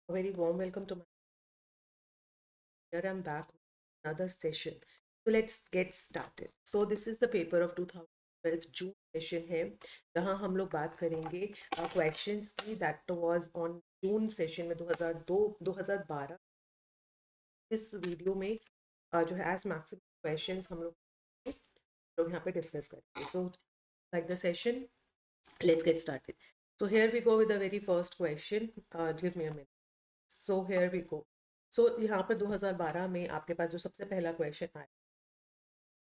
A very warm welcome to my here. I'm back with another session. So let's get started. So this is the paper of 2012 June session है जहां हम लोग बात करेंगे questions की that was on June session में 2002 2012। इस video में जो है एज मैक्सिमम क्वेश्चंस हम लोग यहाँ पे डिस्कस करेंगे. So like the session, let's get started. So here we go with the very first question. Give me a minute. So here we go. So यहाँ पर 2012 में आपके पास जो सबसे पहला क्वेश्चन आया,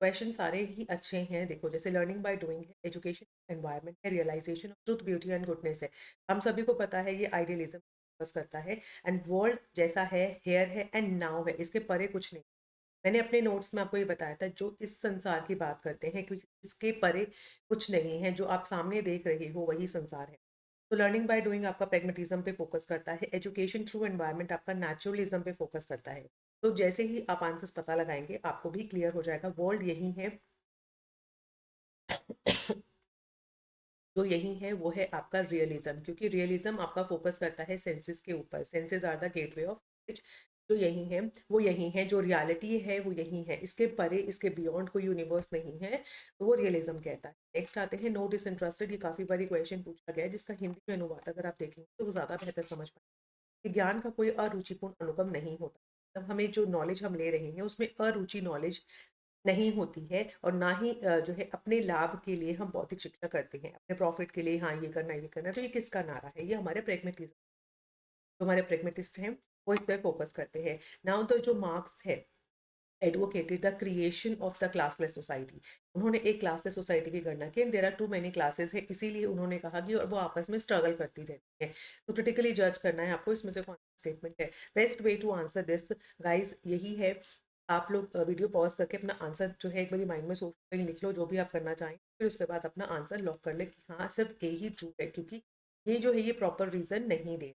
क्वेश्चन सारे ही अच्छे हैं. देखो, जैसे लर्निंग बाय डूइंग है, एजुकेशन एनवायरनमेंट है, realisation of truth beauty and goodness है. हम सभी को पता है ये आइडियलिज्म फोकस करता है. एंड वर्ल्ड जैसा है, हेयर है एंड नाउ है, इसके परे कुछ नहीं. मैंने अपने नोट्स में आपको ये बताया था, जो इस संसार की बात करते हैं क्योंकि इसके परे कुछ नहीं है. जो आप सामने देख रहे हो वही संसार है. तो लर्निंग बाय डूइंग आपका प्रैग्मेटिज्म पे फोकस करता है. एजुकेशन थ्रू एनवायरनमेंट आपका नेचुरलिज्म पे फोकस करता है. तो जैसे ही आप आंसर्स पता लगाएंगे आपको भी क्लियर हो जाएगा. वर्ल्ड यही है, जो यही है वो है आपका रियलिज्म, क्योंकि रियलिज्म आपका फोकस करता है सेंसेस के ऊपर. Senses are the gateway of knowledge. जो यही है वो यही है, जो रियलिटी है वो यही है, इसके परे इसके बियॉन्ड कोई यूनिवर्स नहीं है. तो वो रियलिज्म कहता है. नेक्स्ट आते हैं नो डिसइंटरेस्टेड. ये काफी बारी क्वेश्चन पूछा गया है, जिसका हिंदी में अनुवाद अगर आप देखेंगे तो वो ज्यादा बेहतर समझ पाएंगे कि ज्ञान का कोई अरुचिपूर्ण अनुगम नहीं होता. तब हमें जो नॉलेज हम ले रहे हैं उसमें अरुचि नॉलेज नहीं होती है, और ना ही जो है अपने लाभ के लिए हम भौतिक शिक्षा करते हैं, अपने प्रॉफिट के लिए. हाँ, ये करना ये करना. तो ये किसका नारा है? ये हमारे प्रेगमेटिज्म, जो हमारे प्रेगमेटिस्ट हैं वो इस पर फोकस करते हैं. नाउ तो जो मार्क्स है advocated the creation of the classless society. उन्होंने एक क्लासलेस सोसाइटी की गणना की. There are too many classes है, इसीलिए उन्होंने कहा कि और वो आपस में स्ट्रगल करती रहती है. तो क्रिटिकली जज करना है आपको इसमें से कौन सा स्टेटमेंट है. Best way to answer this guys यही है, आप लोग वीडियो पॉज करके अपना आंसर जो है एक बार माइंड में सोच कर लिख लो, जो भी आप करना चाहें. फिर उसके बाद अपना आंसर लॉक कर ले कि हाँ सिर्फ ए ही ट्रू है, क्योंकि ये जो है ये प्रॉपर रीजन नहीं दे.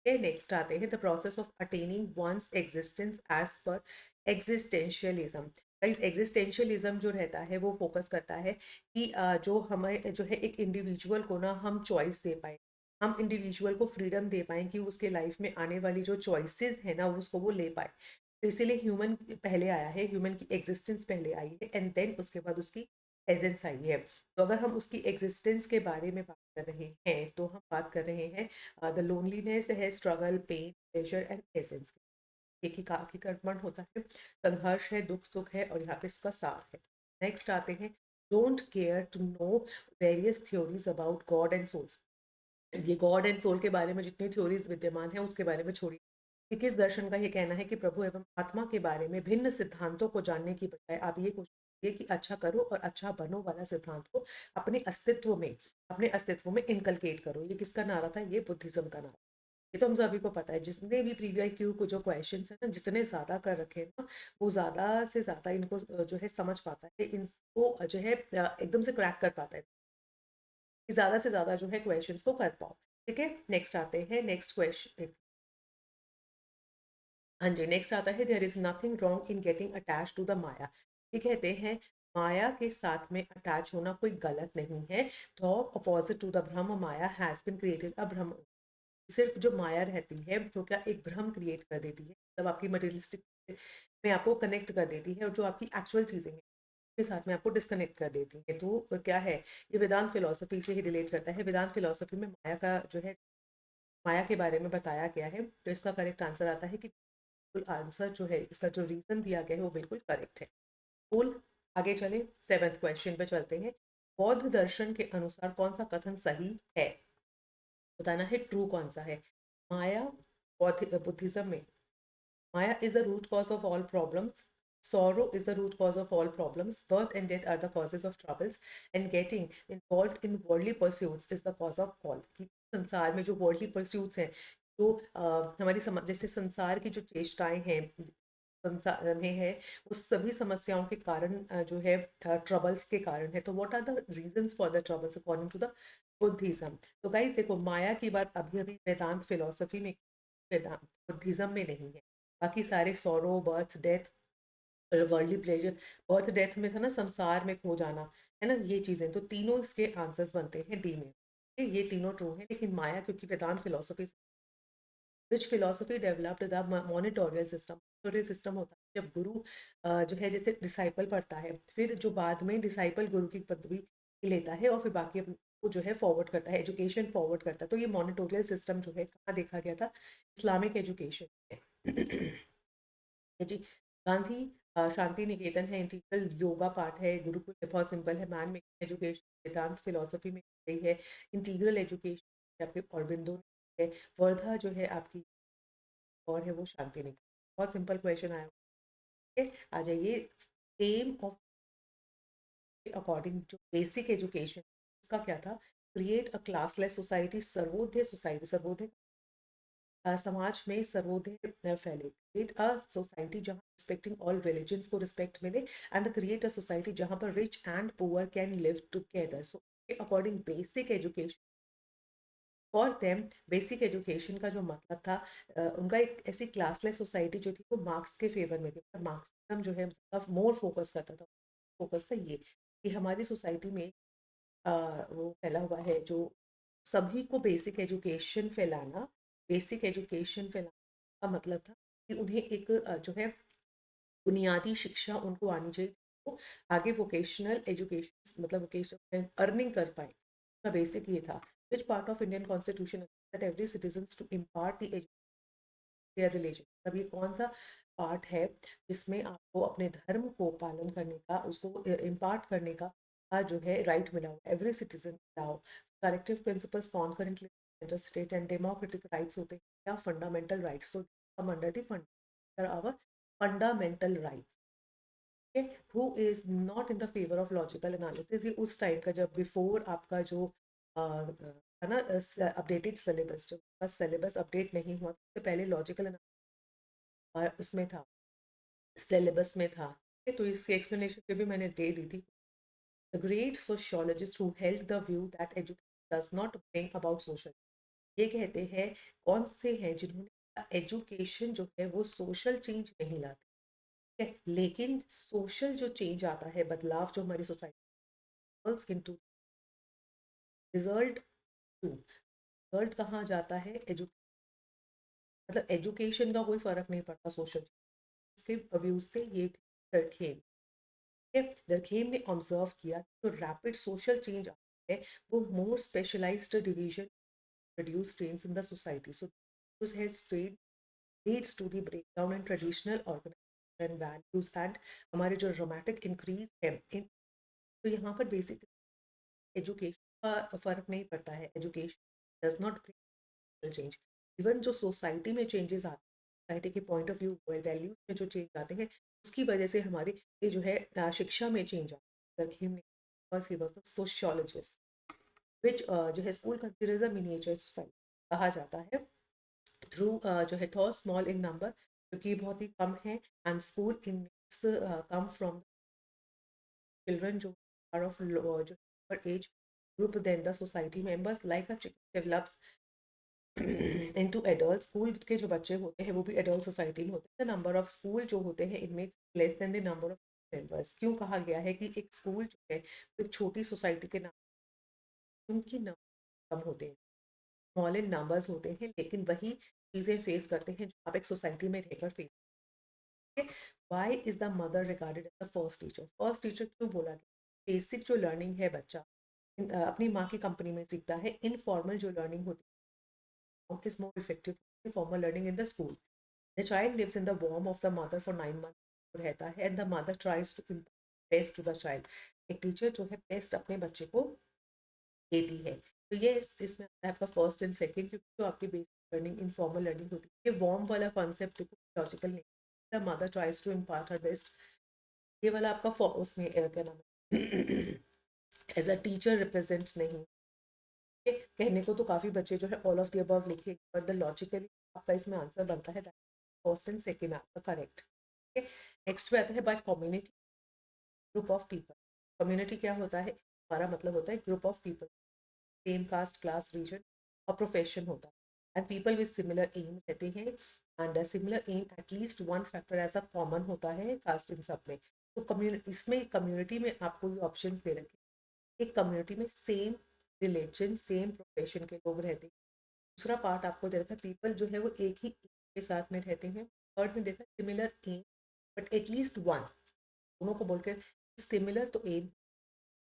नेक्स्ट आते हैं the process of attaining once existence as पर एग्जिस्टेंशियलिज्म. एग्जिस्टेंशियलिज्म जो रहता है वो फोकस करता है कि जो हमें जो है एक इंडिविजुअल को ना हम चॉइस दे पाए, हम इंडिविजुअल को फ्रीडम दे पाए कि उसके लाइफ में आने वाली जो चॉइसेस है ना उसको वो ले पाए. तो इसीलिए ह्यूमन पहले आया है, ह्यूमन की एग्जिस्टेंस पहले आई है एंड देन उसके बाद उसकी एजेंस आई है. तो अगर हम उसकी एग्जिस्टेंस के बारे में बात कर रहे हैं तो हम बात कर रहे हैं द लोनलीनेस है, struggle, pain, pleasure and essence. एक ही का की कर्मण होता है, संघर्ष है, दुख सुख है, और यहाँ पे इसका सार है. नेक्स्ट आते हैं don't care to know various theories about God and souls. ये गॉड एंड सोल के बारे में जितनी थ्योरीज विद्यमान है उसके बारे में छोड़िए. कि किस दर्शन का ये कहना है कि प्रभु एवं आत्मा के बारे में भिन्न सिद्धांतों को जानने की बजाय आप ये कोशिश कीजिए कि अच्छा करो और अच्छा बनो वाला सिद्धांत को अपने अस्तित्व में इनकलकेट करो. ये किसका नारा था? ये बुद्धिज्म का नारा. ये तो हम सभी को पता है. जितने भी प्रीवियस क्यू को जो क्वेश्चन है ना, जितने ज्यादा कर रखे हैं ना, वो ज्यादा से ज्यादा इनको जो है समझ पाता है, इनको जो है एकदम से क्रैक कर पाता है कि ज्यादा से ज्यादा जो है क्वेश्चंस को कर पाओ. ठीक है, नेक्स्ट आते हैं. नेक्स्ट क्वेश्चन, हाँ जी, नेक्स्ट आता है there is nothing wrong in getting attach to the maya. ये कहते हैं माया के साथ में अटैच होना कोई गलत नहीं है. तो opposite to the Brahma Maya has been created a ब्रह्म. सिर्फ जो माया रहती है तो क्या एक भ्रम क्रिएट कर देती है, मतलब आपकी मटेरियलिस्टिक में आपको कनेक्ट कर देती है, और जो आपकी एक्चुअल चीजें हैं के साथ में आपको डिस्कनेक्ट कर देती है. तो क्या है, ये वेदांत फिलोसफी से ही रिलेट करता है. वेदांत फिलोसफी में माया का जो है, माया के बारे में बताया गया है. तो इसका करेक्ट आंसर आता है कि बिल्कुल आंसर जो है, इसका जो रीजन दिया गया है वो बिल्कुल करेक्ट है. कूल. आगे चले, सेवेंथ क्वेश्चन पे चलते हैं. बौद्ध दर्शन के अनुसार कौन सा कथन सही है? बताना है ट्रू कौन सा है. माया, बुद्धिज्म में माया is the root cause of all problems. Sorrow is the root cause of all problems. Birth and death are the causes of troubles. And getting involved in worldly pursuits is the cause of all. कि संसार में जो worldly pursuits हैं, जो हमारी जैसे संसार की जो चेष्टाएं हैं संसार में है, उस सभी समस्याओं के कारण जो है ट्रबल्स के कारण है. तो what are the reasons for the troubles according to the Buddhism? तो गाइस देखो, माया की बात अभी अभी वेदांत फिलोसफी में, वेदांत बुद्धिज्म में नहीं है. बाकी सारे sorrow, birth, death, worldly pleasure, birth death में था ना, संसार में खो जाना, है ना, ये चीजें. तो तीनों इसके आंसर्स बनते हैं डी में. ये तीनों ट्रू है, लेकिन माया क्योंकि Vedanta philosophy which philosophy developed the monitorial system. Monitorial system होता है जब गुरु जो है जैसे डिसाइपल पढ़ता है, फिर जो बाद में डिसाइपल गुरु की पदवी लेता है और फिर बाकी वो जो है फॉरवर्ड करता है, एजुकेशन फॉरवर्ड करता है। तो ये मॉनिटोरियल सिस्टम जो है कहाँ देखा गया था? इस्लामिक एजुकेशन है। जी। गांधी शांति निकेतन है, इंटीग्रल योगा पार्ट है, गुरुकुल है, बहुत सिंपल है, मैन मेकिंग एजुकेशन वेदांत फिलोसफी में गई है, इंटीग्रल एजुकेशन आपके औरबिंदो है, वर्धा जो है आपकी और है वो शांति निकेतन। बहुत सिंपल क्वेश्चन आया। ओके, आ जाइए। एम ऑफ अकॉर्डिंग जो बेसिक एजुकेशन उसका क्या था? Create a classless society, Sarvodaya society, Sarvodaya समाज में सर्वोदय फैले, क्रिएट अ सोसाइटी जहाँ रिस्पेक्टिंग ऑल रिलीजन्स को रिस्पेक्ट मिले, एंड क्रिएट अ सोसाइटी जहाँ पर rich and poor can live together. So according basic education for them, basic education का जो मतलब था उनका एक ऐसी क्लासलेस सोसाइटी जो थी वो मार्क्स के फेवर में थी, मतलब मार्क्सिज्म जो है मोर फोकस करता था। फोकस था ये कि हमारी सोसाइटी में वो फैला हुआ है जो सभी को बेसिक एजुकेशन फैलाना, बेसिक एजुकेशन फैलाना का मतलब था कि उन्हें एक जो है बुनियादी शिक्षा उनको आनी चाहिए, वो आगे वोकेशनल एजुकेशन मतलब वोकेशनल अर्निंग कर पाए। का बेसिक ये था। Which part of Indian constitution that every citizen to impart the their religion, मतलब ये कौन सा पार्ट है जिसमें आपको अपने धर्म को पालन करने का, उसको इम्पार्ट करने का जो है राइट मिला हुआ, every citizen allow collective principles concurrently state and democratic rights होते हैं या फंडामेंटल राइट्स, तो come under the fund our fundamental rights. Who is not in the favour of logical analysis, ये उस टाइम का जब बिफोर आपका जो है ना अपडेटेड सिलेबस, जब सिलेबस अपडेट नहीं हुआ तो पहले लॉजिकल उसमें था, सिलेबस में था। तो इसकी एक्सप्लेनेशन भी मैंने दे दी थी। The great sociologist who held the view that education does not bring about social, ये कहते हैं कौन से हैं जिन्होंने एजुकेशन जो है वो सोशल चेंज नहीं लाती है, लेकिन सोशल जो चेंज आता है, बदलाव जो हमारी society into result to, result कहाँ जाता है? मतलब एजुकेशन का कोई फर्क नहीं पड़ता सोशल। इसके व्यूज थे ये थे डरखेम। डरखेम ने ऑब्जर्व किया कि जो रैपिड सोशल चेंज आता है वो more specialized division produce trends in the society, so has trained leads to the breakdown in traditional organization values and हमारे जो ड्रामेटिक इंक्रीज है इन, तो यहाँ पर बेसिक एजुकेशन का फर्क नहीं पड़ता है। Education does not bring change, even जो सोसाइटी में चेंजेस आते हैं, सोसाइटी के पॉइंट ऑफ व्यू वैल्यूज में जो चेंज आते हैं उसकी वजह से हमारे ये जो है शिक्षा में चेंज आता है। सोशियोलॉजिस्ट विच जो है school considers a miniature society, कहा जाता है थ्रू जो है थॉट स्मॉल इन नंबर क्योंकि बहुत ही कम है, and school in come from children जो आर ऑफ जो age group then the society members like a chicken develops into adult. School के जो बच्चे होते हैं वो भी एडल्ट सोसाइटी में होते हैं। द नंबर ऑफ स्कूल जो होते हैं इनमें less than the number of members. क्यों कहा गया है कि एक स्कूल जो है एक छोटी सोसाइटी के नाम, उनकी नंबर कम होते हैं, स्मॉल इन नंबर्स होते हैं, लेकिन वही चीज़ें फेस करते हैं जो आप एक सोसाइटी में रहकर face. Why is the mother regarded as the first teacher? First teacher क्यों बोला गया? बेसिक जो लर्निंग है बच्चा अपनी माँ की कंपनी में सीखता है, इनफॉर्मल जो लर्निंग होती है is more effective formal learning in the school. The child lives in the warm of the mother for 9 month रहता है, and the mother tries to best to the child. एक teacher जो है best अपने बच्चे को देती है। तो ये इसमें आता है आपका फर्स्ट एंड सेकंड, क्योंकि जो आपकी बेसिक लर्निंग इनफॉर्मल लर्निंग होती है, ये वार्म वाला कॉन्सेप्ट लॉजिकल नहीं, the mother tries to impart her best, ये वाला आपका उसमें क्या नाम है एज अ टीचर रिप्रेजेंट नहीं। कहने को तो काफ़ी बच्चे जो है ऑल ऑफ द अबव लिखे, बट द लॉजिकली आपका इसमें आंसर बनता है फर्स्ट एंड सेकेंड आपका करेक्ट। नेक्स्ट पे आता है by community, group of people. Community क्या होता है? हमारा मतलब होता है group of people, same caste class region और प्रोफेशन होता है, and people with similar aim कहते हैं, and similar aim at least one factor ऐसा कॉमन होता है कास्ट इन सब में। तो कम्युनिटी, इसमें कम्युनिटी में आपको ये ऑप्शन दे रखे, एक कम्युनिटी में सेम रिलीजन सेम प्रोफेशन के लोग रहते हैं, दूसरा पार्ट आपको दे रखा है पीपल जो है वो एक ही aim के साथ में रहते हैं। थर्ड में देखा similar aim but at least one, दोनों को बोलकर सिमिलर तो एम,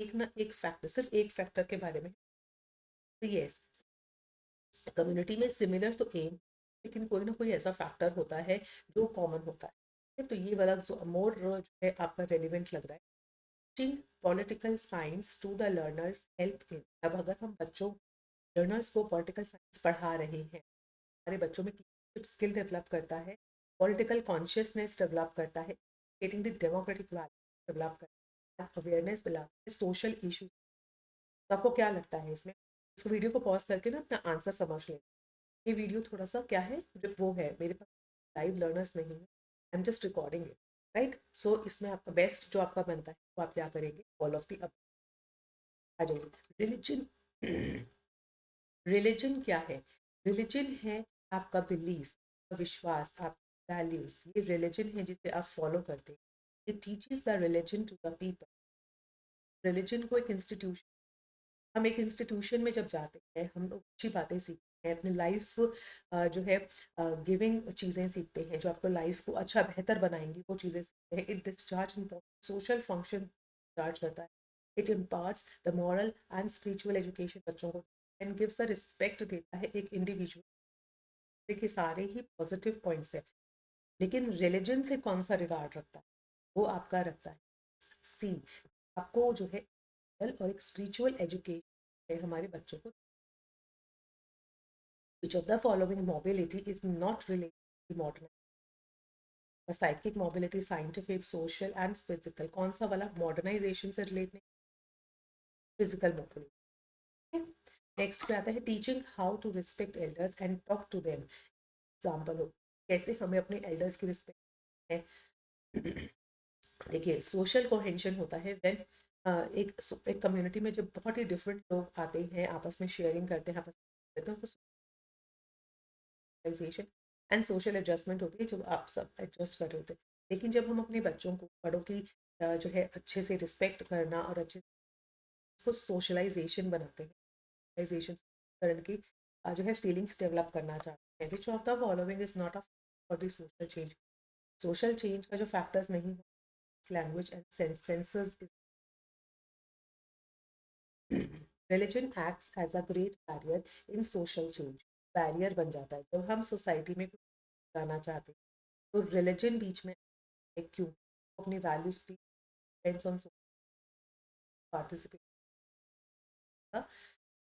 एक ना एक फैक्टर, सिर्फ एक फैक्टर के बारे में। तो यस, कम्युनिटी में सिमिलर तो एम, लेकिन कोई ना कोई ऐसा फैक्टर होता है जो कॉमन होता है। तो ये वाला मोर जो है आपका रेलिवेंट लग रहा है। Teaching political science to the learners help in, अब अगर हम बच्चों लर्नर्स को पॉलिटिकल साइंस पढ़ा रहे हैं, हमारे बच्चों में स्किल डेवलप करता है, पॉलिटिकल कॉन्शियसनेस डेवलप करता है, getting the democratic value develop करता है, अवेयरनेस मिलाता है सोशल इशू। तो आपको क्या लगता है इसमें? इस वीडियो को पॉज करके ना अपना आंसर समझ लें। ये वीडियो थोड़ा सा क्या है, वो है मेरे पास लाइव लर्नर्स नहीं है, I am just recording it, right. So इसमें आपका बेस्ट जो आपका बनता है वो आप क्या करेंगे, ऑल ऑफ दी अब आ जाइए। रिलीजन रिलीजन क्या है? रिलीजन है आपका बिलीफ, विश्वास, आप वैल्यूज, ये रिलीजन है जिसे आप फॉलो करते हैं। It teaches the religion to the people. Religion को एक इंस्टीट्यूशन, हम एक इंस्टीट्यूशन में जब जाते हैं हम लोग अच्छी बातें सीखते हैं, अपनी लाइफ जो है गिविंग चीज़ें सीखते हैं जो आपको लाइफ को अच्छा बेहतर बनाएंगी, वो चीज़ें सीखते हैं। It discharge social function discharge करता है। It imparts the moral and spiritual education बच्चों को, एंड गिव्स द रिस्पेक्ट देता है एक इंडिविजुअल। देखिए सारे ही पॉजिटिव पॉइंट्स है, लेकिन रिलीजन से कौन सा रिगार्ड रखता है? वो आपका रखता है सी, आपको जो है और एक स्पिरिचुअल एजुकेशन हमारे बच्चों को। Which of the following mobility is not related to modern? Psychic mobility, scientific, social and physical, कौन सा वाला मॉडर्नाइजेशन से रिलेट नहीं? Physical mobility. नेक्स्ट पे आता है teaching how to respect elders and talk to them. Example हो कैसे हमें अपने एल्डर्स की रिस्पेक्ट है। देखिए सोशल कोहेंशन होता है व्हेन एक कम्युनिटी में जब बहुत ही डिफरेंट लोग आते हैं, आपस में शेयरिंग करते हैं, आपस में करते हैं, तो सोशलाइजेशन एंड सोशल एडजस्टमेंट होती है जब आप सब एडजस्ट कर रहे होते हैं। लेकिन जब हम अपने बच्चों को बड़ों की जो है अच्छे से रिस्पेक्ट करना और अच्छे को सोशलाइजेशन बनाते हैं, सोशलाइजेशन करने की जो है फीलिंग्स डेवलप करना चाहते हैं। Which of the following is not a for the social change? Social change का जो फैक्टर्स नहीं, language and senses. Religion acts as a great barrier in social change, barrier बन जाता है जब हम सोसाइटी में कुछ जाना चाहते हैं, तो रिलीजन बीच में क्यों? अपनी values depends on participate,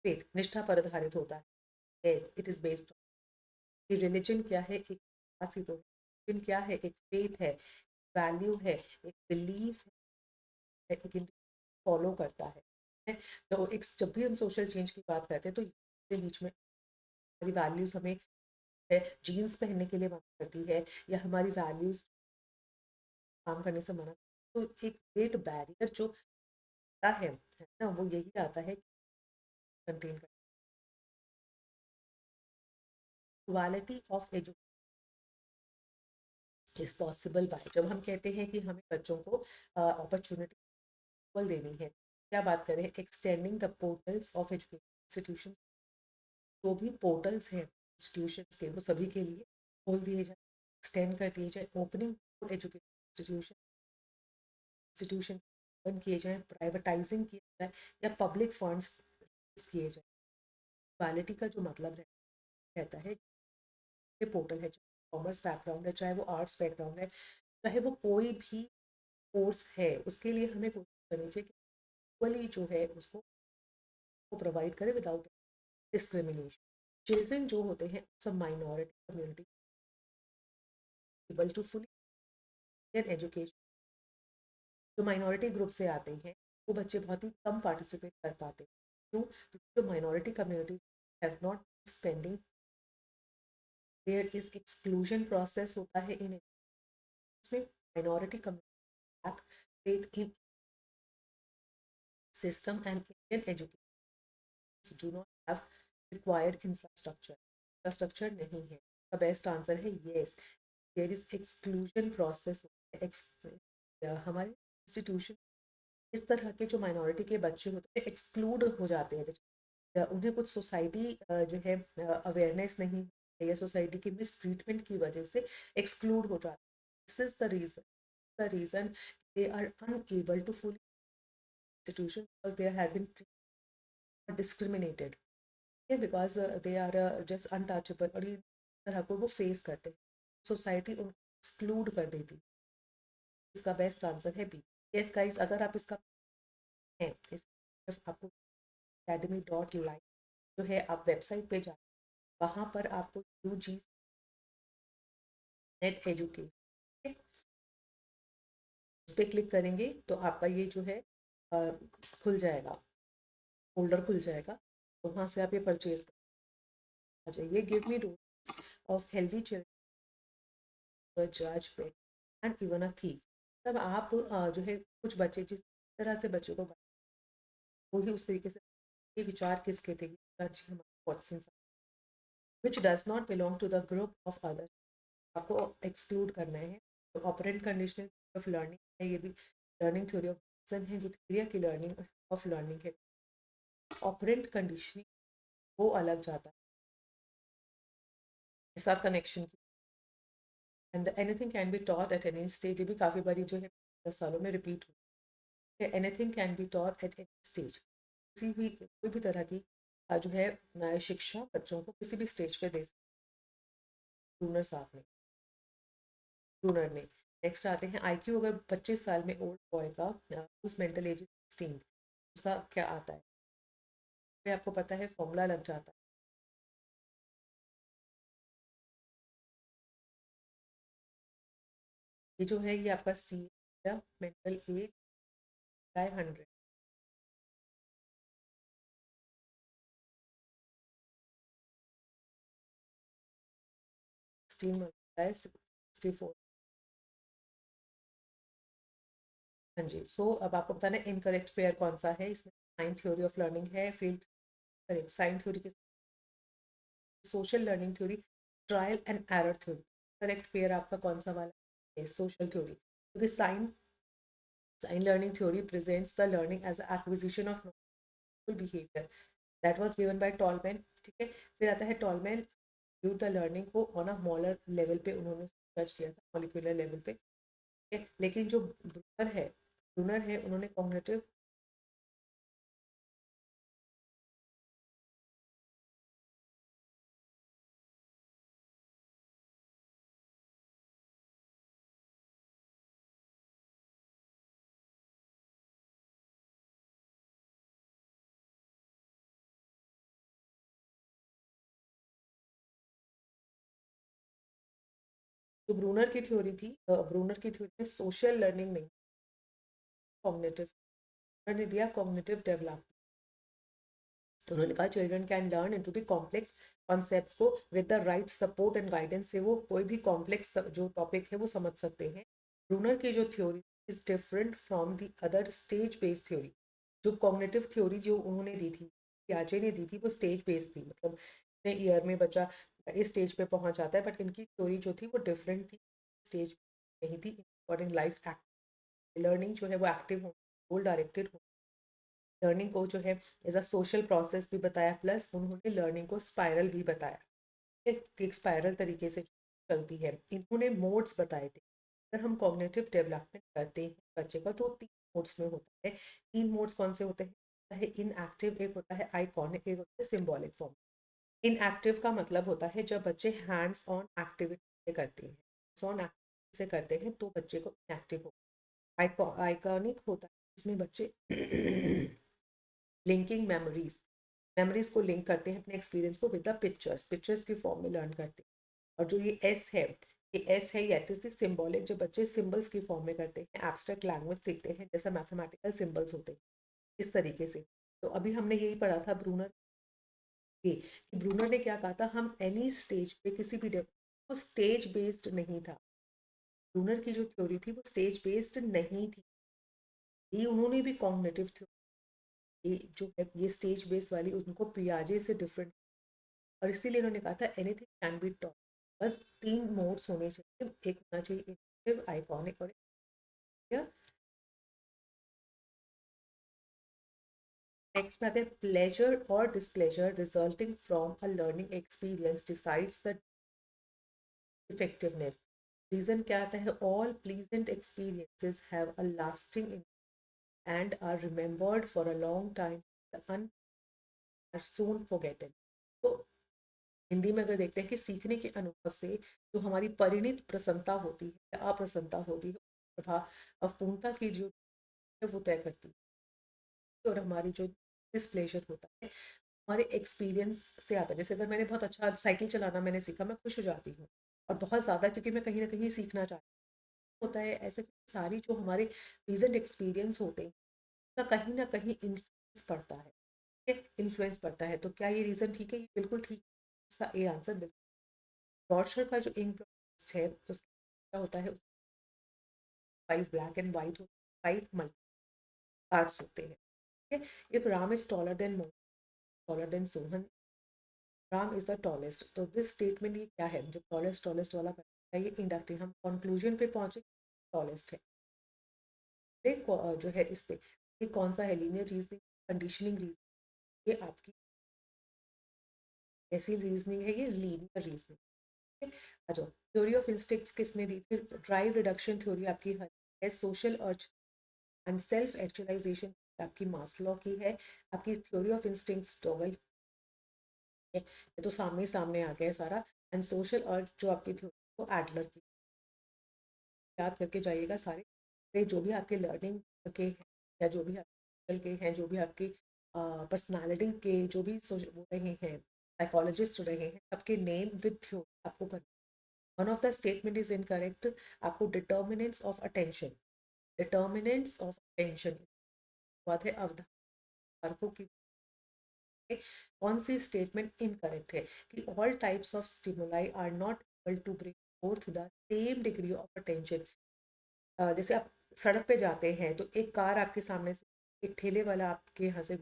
faith निष्ठा पर आधारित होता है। It is based on religion क्या है, एक बात सी तो रिलीजन क्या है, एक फेथ है, वैल्यू है, एक बिलीफ है, एक फॉलो करता है। तो एक जब भी हम सोशल चेंज की बात करते हैं तो इसके बीच में हमारी वैल्यूज हमें है जीन्स पहनने के लिए मना करती है, या हमारी वैल्यूज काम करने से मना, तो एक ग्रेट बैरियर जो आता है ना, वो यही आता है कंटेन कर quality of education is possible by, जब हम कहते हैं कि हमें बच्चों को अपॉर्चुनिटी देनी है, क्या बात करें, extending the portals of education institution, जो भी पोर्टल्स हैं इंस्टीट्यूशंस के वो सभी के लिए खोल दिए जाए, एक्सटेंड कर दिए जाए, ओपनिंग एजुकेशन इंस्टीट्यूशन बंद किए जाएँ, प्राइवेटाइजिंग किया जाए, या पब्लिक फंड्स किए जाए। क्वालिटी का जो मतलब रहता है, ये पोर्टल है, चाहे कॉमर्स बैकग्राउंड है, चाहे वो आर्ट्स बैकग्राउंड है, चाहे वो कोई भी कोर्स है, उसके लिए हमें कोशिश करनी चाहिए कि इक्वली जो है उसको प्रोवाइड करें विदाउट डिस्क्रिमिनेशन। चिल्ड्रन जो होते हैं सब minority community able to fully education, जो माइनॉरिटी ग्रुप से आते हैं वो बच्चे बहुत ही कम पार्टिसिपेट कर पाते हैं। क्यों? क्योंकि जो minority community have not spending, there is exclusion process होता है इन इसमें, minority community faith in system and Indian education do not have required infrastructure. Infrastructure नहीं है। The best answer है yes. There is exclusion process. हमारे institution इस तरह के जो माइनॉरिटी के बच्चे होते हैं एक्सक्लूड हो जाते हैं, उन्हें कुछ सोसाइटी जो है अवेयरनेस नहीं है या सोसाइटी की मिस ट्रीटमेंट की वजह से एक्सक्लूड हो जाता है। This is the reason they are unable to full institution because they have been discriminated, because they are just untouchable, और इस तरह को वो फेस करते हैं, सोसाइटी उनको एक्सक्लूड कर देती है। इसका बेस्ट आंसर है बी। यस गाइस, अगर आप इसका है इस आपको academy.live जो है आप वेबसाइट पे जाए, वहाँ पर आपको UG नेट एजुकेशन उस पर क्लिक करेंगे तो आपका ये जो है खुल जाएगा, फोल्डर खुल जाएगा, तो वहाँ से आप ये परचेज कर जाइए। Give me rules of healthy children जज pet and even a thief. तब आप जो है कुछ बच्चे जिस तरह से बच्चों को वही उस तरीके से, ये विचार किसके थे, जज हमारे Watson which does not belong to the group of other, आपको एक्सक्लूड करना है। तो ऑपरेंट कंडीशनल ऑफ लर्निंग है, ये भी लर्निंग थ्योरी ऑफ है, जो थ्योरी की लर्निंग ऑफ लर्निंग है। ऑपरेंट कंडीशनिंग वो अलग जाता है, ऐसा कनेक्शन की। And anything can be taught at any stage, ये भी काफ़ी बारी जो है 10 सालों में रिपीट हुई है। Anything can be taught at any stage, किसी भी कोई भी तरह की जो है शिक्षा बच्चों को किसी भी स्टेज पे दे सकते ब्रूनर साहब ने, ब्रूनर ने। नेक्स्ट आते हैं IQ, अगर 25 साल में ओल्ड बॉय का उस मेंटल एज 16, उसका क्या आता है, में आपको पता है फॉर्मूला लग जाता है। ये जो है ये आपका C mental age by 100, 16 multiply 64। हाँ जी, सो अब आपको बताना है इनकरेक्ट पेयर कौन सा है इसमें। साइन थ्योरी ऑफ लर्निंग है, फील्ड करेक्ट। साइन थ्योरी के social learning theory, trial and error theory. Correct pair आपका कौन सा वाला है, सोशल थ्योरी, क्योंकि sign learning theory presents the learning as acquisition of behaviour that was given by Tolman. ठीक है, फिर आता है टॉलमैन व्यू द लर्निंग को ऑन अ मॉलर लेवल पे उन्होंने जज किया था, मॉलिक्यूलर लेवल पे। ठीक है, लेकिन जो ब्रूनर है उन्होंने कॉग्निटिव, जो ब्रूनर की थ्योरी थी, ब्रूनर की थ्योरी में सोशल लर्निंग नहीं, कॉग्निटिव, उन्होंने दिया कॉग्निटिव डेवलपमेंट। तो उन्होंने कहा children can learn into the complex concepts को with the right support and guidance से वो कोई भी कॉम्प्लेक्स जो टॉपिक है वो समझ सकते हैं। ब्रूनर की जो theory is different from the other stage based theory. जो कॉग्निटिव थ्योरी जो उन्होंने दी थी, पियाजे ने दी थी, वो स्टेज बेस्ड थी, मतलब इतने ईयर में बच्चा इस स्टेज पे पहुंच जाता है, बट इनकी थ्योरी जो थी वो डिफरेंट थी, स्टेज नहीं थी। अकॉर्डिंग लाइफ एक्ट लर्निंग जो है वो एक्टिव हो, गोल डायरेक्टेड हो, लर्निंग को जो है एज अ सोशल प्रोसेस भी बताया, प्लस उन्होंने लर्निंग को स्पायरल भी बताया, एक स्पायरल तरीके से चलती है। इन्होंने मोड्स बताए थे। अगर हम कॉग्निटिव डेवलपमेंट करते हैं बच्चे का तो 3 मोड्स में होता है। 3 मोड्स कौन से होते हैं, इनएक्टिव एक होता है, आइकॉनिक एक होता है, सिंबॉलिक फॉर्म। इनएक्टिव का मतलब होता है जब बच्चे हैंड्स ऑन एक्टिविटी करते हैं, हैंड्स ऑन एक्टिविटी से करते हैं तो बच्चे को इनएक्टिव हो। आइकॉनिक होता है इसमें बच्चे लिंकिंग मेमोरीज को लिंक करते हैं अपने एक्सपीरियंस को विद द पिक्चर्स की फॉर्म में लर्न करते हैं। और जो ये एस है सिंबॉलिक, जो बच्चे सिंबल्स की फॉर्म में करते हैं, एब्स्ट्रैक्ट लैंग्वेज सीखते हैं जैसा मैथमेटिकल सिंबल्स होते हैं इस तरीके से। तो अभी हमने यही पढ़ा था ब्रूनर के, कि ब्रूनर ने क्या कहा था, हम एनी स्टेज पे किसी भी वो स्टेज बेस्ड नहीं था। ब्रूनर की जो थ्योरी थी वो स्टेज बेस्ड नहीं थी, ये उन्होंने भी कॉग्निटिव थ्योरी, ये जो है ये स्टेज बेस्ड वाली उनको पियाजे से डिफरेंट, और इसीलिए इन्होंने कहा था एनीथिंग कैन बी टॉट। बस 3 मोड्स होने चाहिए, एक होना चाहिए इंडक्टिव, आइकॉनिक और नेक्स्ट में आते हैं प्लेजर और displeasure resulting from a learning experience decides the effectiveness. Reason क्या आता है? All pleasant experiences have a lasting and are remembered for a long time, अन आर सून फॉरगेटन। तो हिंदी में अगर देखते हैं कि सीखने के अनुभव से जो हमारी परिणित प्रसन्नता होती है, अप्रसन्नता होती है, प्रभाव अपूर्णता की जो है वो तय करती है। और हमारी जो डिसप्लेजर होता है हमारे एक्सपीरियंस से आता है। जैसे अगर मैंने बहुत अच्छा साइकिल चलाना मैंने सीखा, मैं खुश हो जाती हूँ और बहुत ज़्यादा, क्योंकि मैं कहीं ना कहीं सीखना चाहती हूँ। होता है ऐसे सारी जो हमारे प्रेजेंट एक्सपीरियंस होते हैं का कहीं ना कहीं इन्फ्लुएंस पड़ता है। इन्फ्लुएंस पड़ता है, तो क्या ये रीज़न ठीक है? ये बिल्कुल ठीक है। इसका ए आंसर बिल्कुल। रॉर्चर का जो इंक है उसका क्या होता है? 5 ब्लैक एंड वाइट, 5 पार्ट्स होते हैं। ठीक है। If Ram is taller than taller than Sohan, Ram is the tallest. तो दिस स्टेटमेंट ये क्या है? जब टॉलेस्ट टॉलेस्ट वाला करता है ये इंडक्टिव, हम कंक्लूजन पे पहुंचे टॉलेस्ट है। एक जो है इस पे ये कौन सा है? लीनियर रीजनिंग, कंडीशनिंग रीजनिंग, ये आपकी ऐसी रीजनिंग है, ये लीनियर रीजनिंग। आ जाओ, थ्योरी ऑफ इंस्टिक्ट्स किसने दी थी? ड्राइव रिडक्शन थ्योरी आपकी है। Social urge and self actualization आपकी मास्लो की है। आपकी थ्योरी ऑफ इंस्टिंक्ट्स डोगल, ये तो सामने सामने आ गया है सारा। एंड सोशल अर्ज जो आपकी थ्योरी वो एडलर की। याद करके जाइएगा सारे जो भी आपके लर्निंग के हैं या जो भी आपके के हैं, जो भी आपकी पर्सनालिटी के जो भी वो रहे हैं, साइकोलॉजिस्ट रहे हैं, सबके नेम विद थ्योरी आपको करना। One of the statement is incorrect. आपको determinants of attention, determinants of attention बात है अवधारकों की। कौन सी स्टेटमेंट इनकरेक्ट है? कि all types of stimuli are not able to bring forth the same degree of attention. जैसे आप सड़क पे जाते हैं तो एक कार आपके सामने से, एक ठेले वाला आपके यहाँ से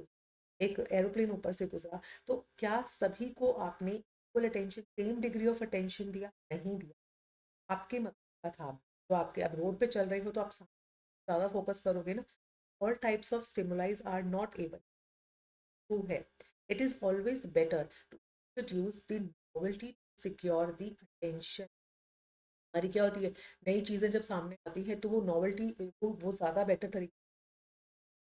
एक एरोप्लेन ऊपर से गुजरा, तो क्या सभी को आपने equal attention, same degree of attention दिया? नहीं दिया। आपके मतलब का था, तो आपके अब रोड पे चल रहे हो तो आप ज़्यादा फोकस करोगे ना। All types of stimulus are not able to है। It is always better to introduce the novelty, secure the attention. हमारी क्या होती है, नई चीज़ें जब सामने आती हैं तो वो नॉवेल्टी, वो ज़्यादा बेटर तरीके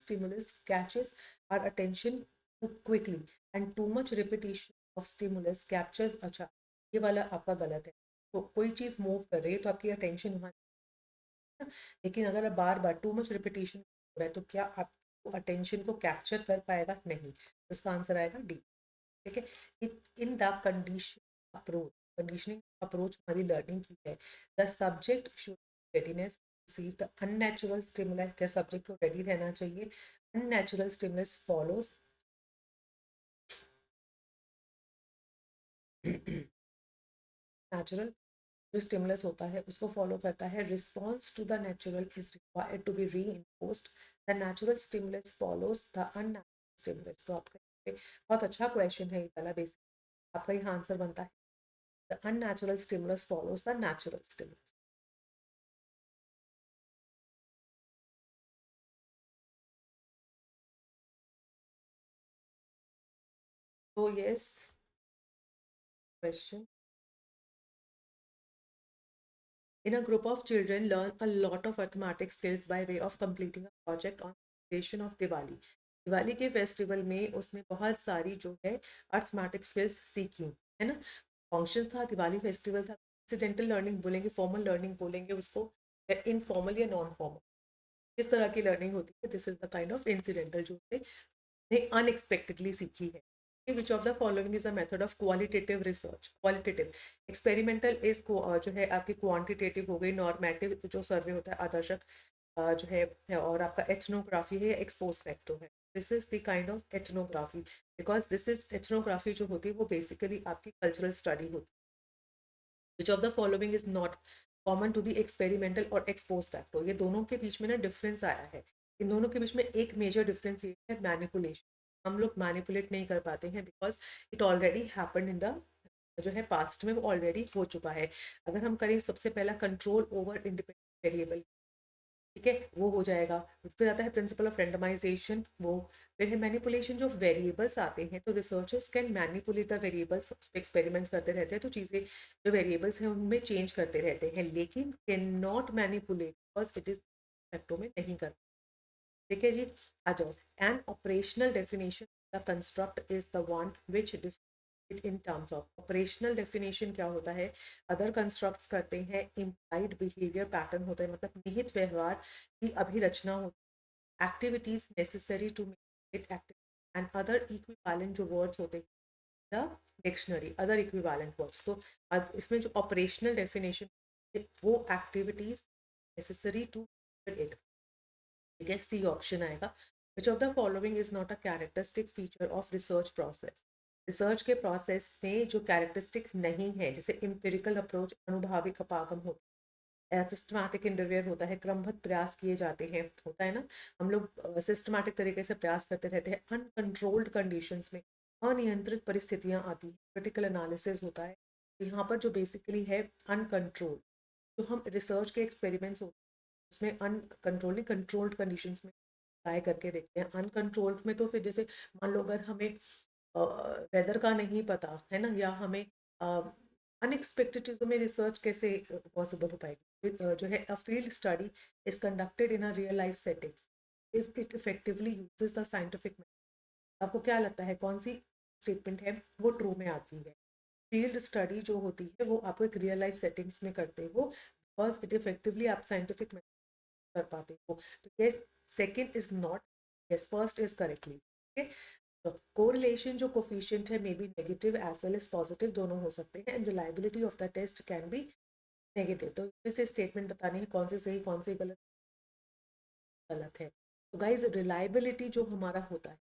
stimulus catches our attention too quickly and too much repetition of stimulus captures। अच्छा, ये वाला आपका गलत है। तो कोई चीज़ मूव कर रही है तो आपकी अटेंशन वहाँ, लेकिन अगर आप बार बार टू मच रिपीटेशन हो रहा है तो क्या आपको अटेंशन को कैप्चर कर पाएगा? नहीं। तो इसका आंसर आएगा डी। ठीक है। In the condition approach, conditioning approach हमारी लर्निंग की है। The subject should readiness receive the unnatural stimulus. क्या सब्जेक्ट को रेडी रहना चाहिए? अननेचुरल स्टिमुलस फॉलोज नेचुरल जो स्टिमुलस होता है उसको फॉलो करता है। Response to the natural is required to be reinforced. The natural stimulus follows the unnatural stimulus. तो आपका बहुत अच्छा क्वेश्चन है ये वाला। बेसिक आपका यहाँ आंसर बनता है the unnatural stimulus follows the natural stimulus। So yes, question. In a group of children learn a lot of arithmetic skills by way of completing a project on celebration of Diwali। Diwali के festival में उसने बहुत सारी जो है arithmetic skills सीखी, है ना। फंक्शन था, दिवाली फेस्टिवल था। इंसिडेंटल लर्निंग बोलेंगे, फॉर्मल लर्निंग बोलेंगे उसको, या इनफॉर्मल या नॉन फॉर्मल, किस तरह की लर्निंग होती है? This is the kind of incidental जो ने अनएक्सपेक्टेडली सीखी है। Which of the following is a method of qualitative research? Qualitative, experimental is जो है आपकी क्वांटिटेटिव हो गई, नॉर्मेटिव जो सर्वे होता है आदर्शक जो है, और आपका एथनोग्राफी है, एक्सपोज फैक्टो है। This is the kind of ethnography, because this is ethnography जो होती है वो बेसिकली आपकी कल्चरल स्टडी होती है। Which of the following is not common to the experimental और एक्सपोज फैक्टर? ये दोनों के बीच में ना डिफरेंस आया है। इन दोनों के बीच में एक मेजर डिफरेंस ये है, मैनिपुलेशन। हम लोग मैनिपुलेट नहीं कर पाते हैं because it already happen in the जो है पास्ट में, वो ऑलरेडी हो चुका है। अगर हम करें सबसे पहला कंट्रोल ओवर इंडिपेंडेंट वेरिएबल, ठीक है, वो हो जाएगा। फिर आता है प्रिंसिपल ऑफ रेंडमाइजेशन, वो। फिर है मैनिपुलेशन, जो वेरिएबल्स आते हैं, तो researchers can manipulate the variables, experiments करते रहते हैं, तो चीज़ें जो वेरिएबल्स हैं उनमें चेंज करते रहते हैं, लेकिन can not manipulate because it is फैक्टों में नहीं कर। ठीक है जी, आ जाओ। An operational definition the construct is the one which in terms of operational definition क्या होता है, अदर कंस्ट्रक्ट्स करते हैं, इम्प्लाइड बिहेवियर पैटर्न होता है, मतलब निहित व्यवहार की अभिरचना होती है, activities necessary to make it active, and other equivalent जो वर्ड्स होते हैं the dictionary, other equivalent words. तो अब इसमें जो ऑपरेशनल डेफिनेशन, वो एक्टिविटीज नेसेसरी टू इट। ठीक है, सी ऑप्शन आएगा। Which of the following is not a characteristic feature of research process, research के प्रोसेस में जो कैरेक्टरिस्टिक नहीं है, जैसे इम्पेरिकल अप्रोच, अनुभाविक अपागम होता है, सिस्टमैटिक इंटरवियर होता है, क्रमबद्ध प्रयास किए जाते हैं, होता है ना, हम लोग सिस्टमैटिक तरीके से प्रयास करते रहते हैं, अनकंट्रोल्ड कंडीशंस में अनियंत्रित परिस्थितियां आती हैं, क्रिटिकल एनालिसिस होता है। यहाँ पर जो बेसिकली है अनकंट्रोल, जो हम रिसर्च के एक्सपेरिमेंट्स होते हैं उसमें अनकंट्रोलिंग कंट्रोल्ड कंडीशंस में ट्राई करके देखते हैं। अनकंट्रोल्ड में तो फिर जैसे मान लो अगर हमें वेदर का नहीं पता है ना, या हमें अनएक्सपेक्टेड चीज़ों में रिसर्च कैसे पॉसिबल हो पाएगी। जो है a field study is conducted in a real life settings if it effectively uses the scientific method. आपको क्या लगता है कौन सी स्टेटमेंट है वो ट्रू में आती है? फील्ड स्टडी जो होती है वो आप एक रियल लाइफ सेटिंग्स में करते हो, बिकॉज इट इफेक्टिवली आप साइंटिफिक कर पाते हो। तो yes, second is not, yes first is correctly. Okay, तो कोरिलेशन जो कोफिशिएंट है may be negative as well as positive, दोनों हो सकते हैं, and reliability of the test can be negative. तो इसे स्टेटमेंट बताने हैं कौन से सही कौन से गलत, गलत है। तो गाइज रिलायबिलिटी जो हमारा होता है,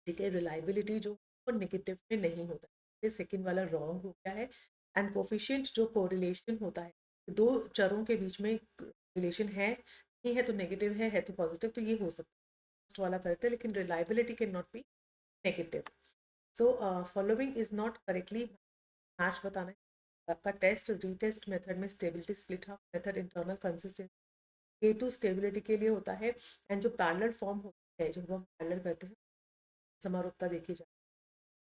ठीक है, रिलायबिलिटी जो वो नेगेटिव में नहीं होता है, सेकेंड वाला रॉन्ग हो गया है। एंड कोफिशिएंट जो कोरिलेशन होता है, दो चरों के बीच में रिलेशन है, नहीं है तो नेगेटिव है तो पॉजिटिव, तो ये हो सकता है फर्स्ट वाला करेक्ट है, लेकिन reliability can not be negative. So following is not correctly match बताना है। आपका टेस्ट रीटेस्ट मेथड में stability split half method internal consistency A to stability के लिए होता है, एंड जो पैरेलल फॉर्म होता है जो हम पैरेलल करते हैं समारोपता देखी जाए,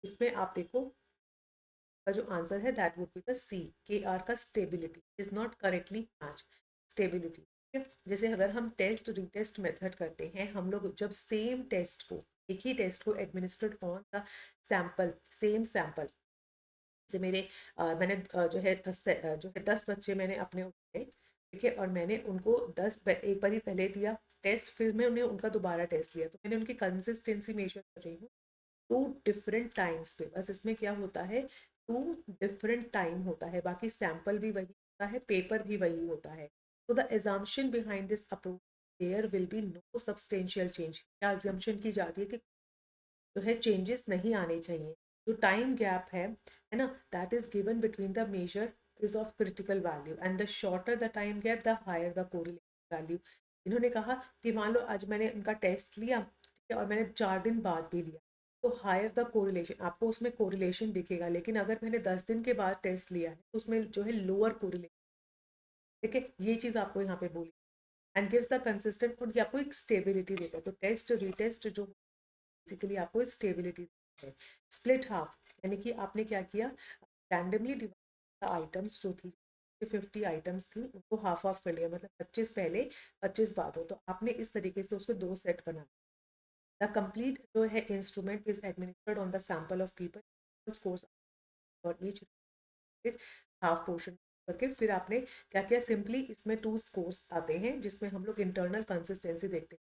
इसमें आप देखो का जो आंसर है दैट वुड बी द सी, के आर का stability is not correctly match stability. जैसे अगर हम टेस्ट रीटेस्ट मेथड करते हैं, हम लोग जब सेम टेस्ट को, एक ही टेस्ट को administered on the sample, same sample, जैसे मेरे मैंने जो है जो है 10 बच्चे मैंने अपने उठाए, ठीक है, और मैंने उनको 10 एक बार ही पहले दिया टेस्ट, फिर मैं उन्हें उनका दोबारा टेस्ट लिया, तो मैंने उनकी कंसिस्टेंसी मेजर कर रही हूँ टू डिफरेंट टाइम्स पे। बस इसमें क्या होता है, टू डिफरेंट टाइम होता है, बाकी सैंपल भी वही होता है, पेपर भी वही होता है। तो the assumption behind this approach, there will be no substantial change. क्या एजम्पशन की जाती है कि जो है चेंजेस नहीं आने चाहिए। जो टाइम गैप है ना, that is given between the measure is of critical value, and the shorter the time gap the higher the correlation value. इन्होंने कहा कि मान लो आज मैंने उनका टेस्ट लिया, ठीक है, और मैंने 4 दिन बाद भी लिया, तो हायर द कोरिलेशन, आपको उसमें कोरिलेशन दिखेगा, लेकिन अगर मैंने 10 दिन के बाद टेस्ट लिया है तो उसमें जो है लोअर कोरिलेशन। ठीक है, ये चीज़ आपको यहाँ पे बोली, एंड गिव्स द कंसिस्टेंट, और ये आपको एक स्टेबिलिटी देता है। तो टेस्ट रीटेस्ट जो बेसिकली आपको स्टेबिलिटी है। स्प्लिट हाफ, यानी कि आपने क्या किया, रैंडमली डिवाइड आइटम्स जो थी, 50 आइटम्स थी, उनको हाफ ऑफ कर लिया, मतलब 25 पहले 25 बाद हो, तो आपने इस तरीके से उसके 2 सेट बना। द कंप्लीट जो है instrument is administered on the sample of people scores और ईच हाफ पोर्शन करके, फिर आपने क्या किया, सिंपली इसमें 2 स्कोर्स आते हैं जिसमें हम लोग इंटरनल कंसिस्टेंसी देखते हैं।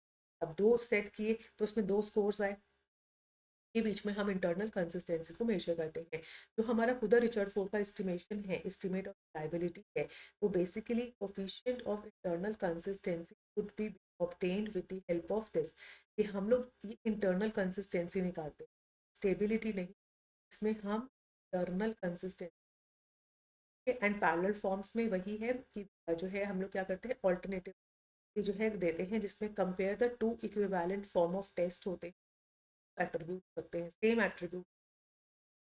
अब 2 सेट किए तो उसमें 2 स्कोर्स आए, के बीच में हम इंटरनल कंसिस्टेंसी को मेजर करते हैं। जो हमारा खुदा रिचर्ड फोर्ड का एस्टिमेशन है, एस्टिमेट ऑफ लाइबिलिटी है, वो basically coefficient of internal consistency would be obtained with the help of this, कि हम लोग ये इंटरनल कंसिस्टेंसी निकालते हैं, स्टेबिलिटी नहीं, इसमें हम internal consistency. And parallel forms में वही है कि जो है हम लोग क्या करते हैं, ऑल्टरनेटिव जो है देते हैं, जिसमें compare the two equivalent form of test होते हैं, एट्रीब्यूट करते हैं same attribute,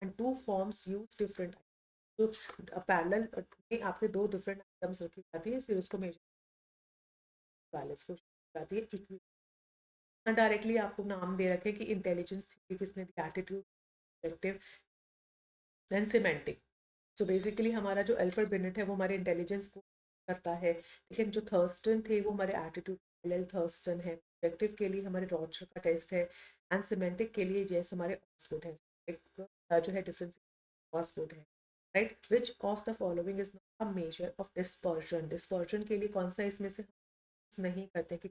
and two forms use different, जो पैरेलल में आपके 2 डिफरेंट आइटम्स रखी जाती है, फिर उसको मेजर बैलेंस क्वेश्चन आती है। डायरेक्टली आपको नाम दे रखे कि इंटेलिजेंस थ्योरी किसने दी, attitude, objective and semantic. So basically हमारा जो अल्फ्रेड बिनेट है वो हमारे इंटेलिजेंस को करता है, लेकिन जो थर्स्टन थे वो हमारे एटीट्यूड, एल थर्स्टन है। ऑब्जेक्टिव के लिए हमारे रॉचर का टेस्ट है, एंड सिमेंटिक के लिए जैसे हमारे ऑक्सफोर्ड है। एक जो है डिफरेंस ऑक्सफोर्ड है, right. Which of the following is not a measure of dispersion. Dispersion के लिए कौन सा इसमें से नहीं करते कि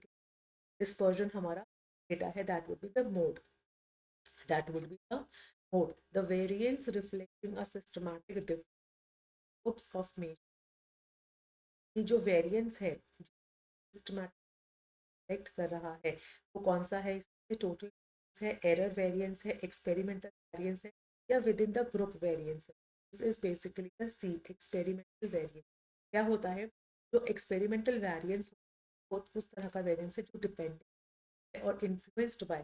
dispersion हमारा डेटा है, that would be the mode, that would be the mode, the variance reflecting a systematic difference of measure। ये जो वेरिएंस है सिस्टमैटिक रिफ्लेक्ट कर रहा है वो कौन सा है, इसमें टोटल है, एरर वेरिएंस है, एक्सपेरिमेंटल वेरिएंस है, या within the group variance है। This is basically the C experimental variance. क्या होता है, जो एक्सपेरिमेंटल वेरिएंस उस तरह का वेरिएंस है जो डिपेंडेंट और इन्फ्लुएंस्ड बाय,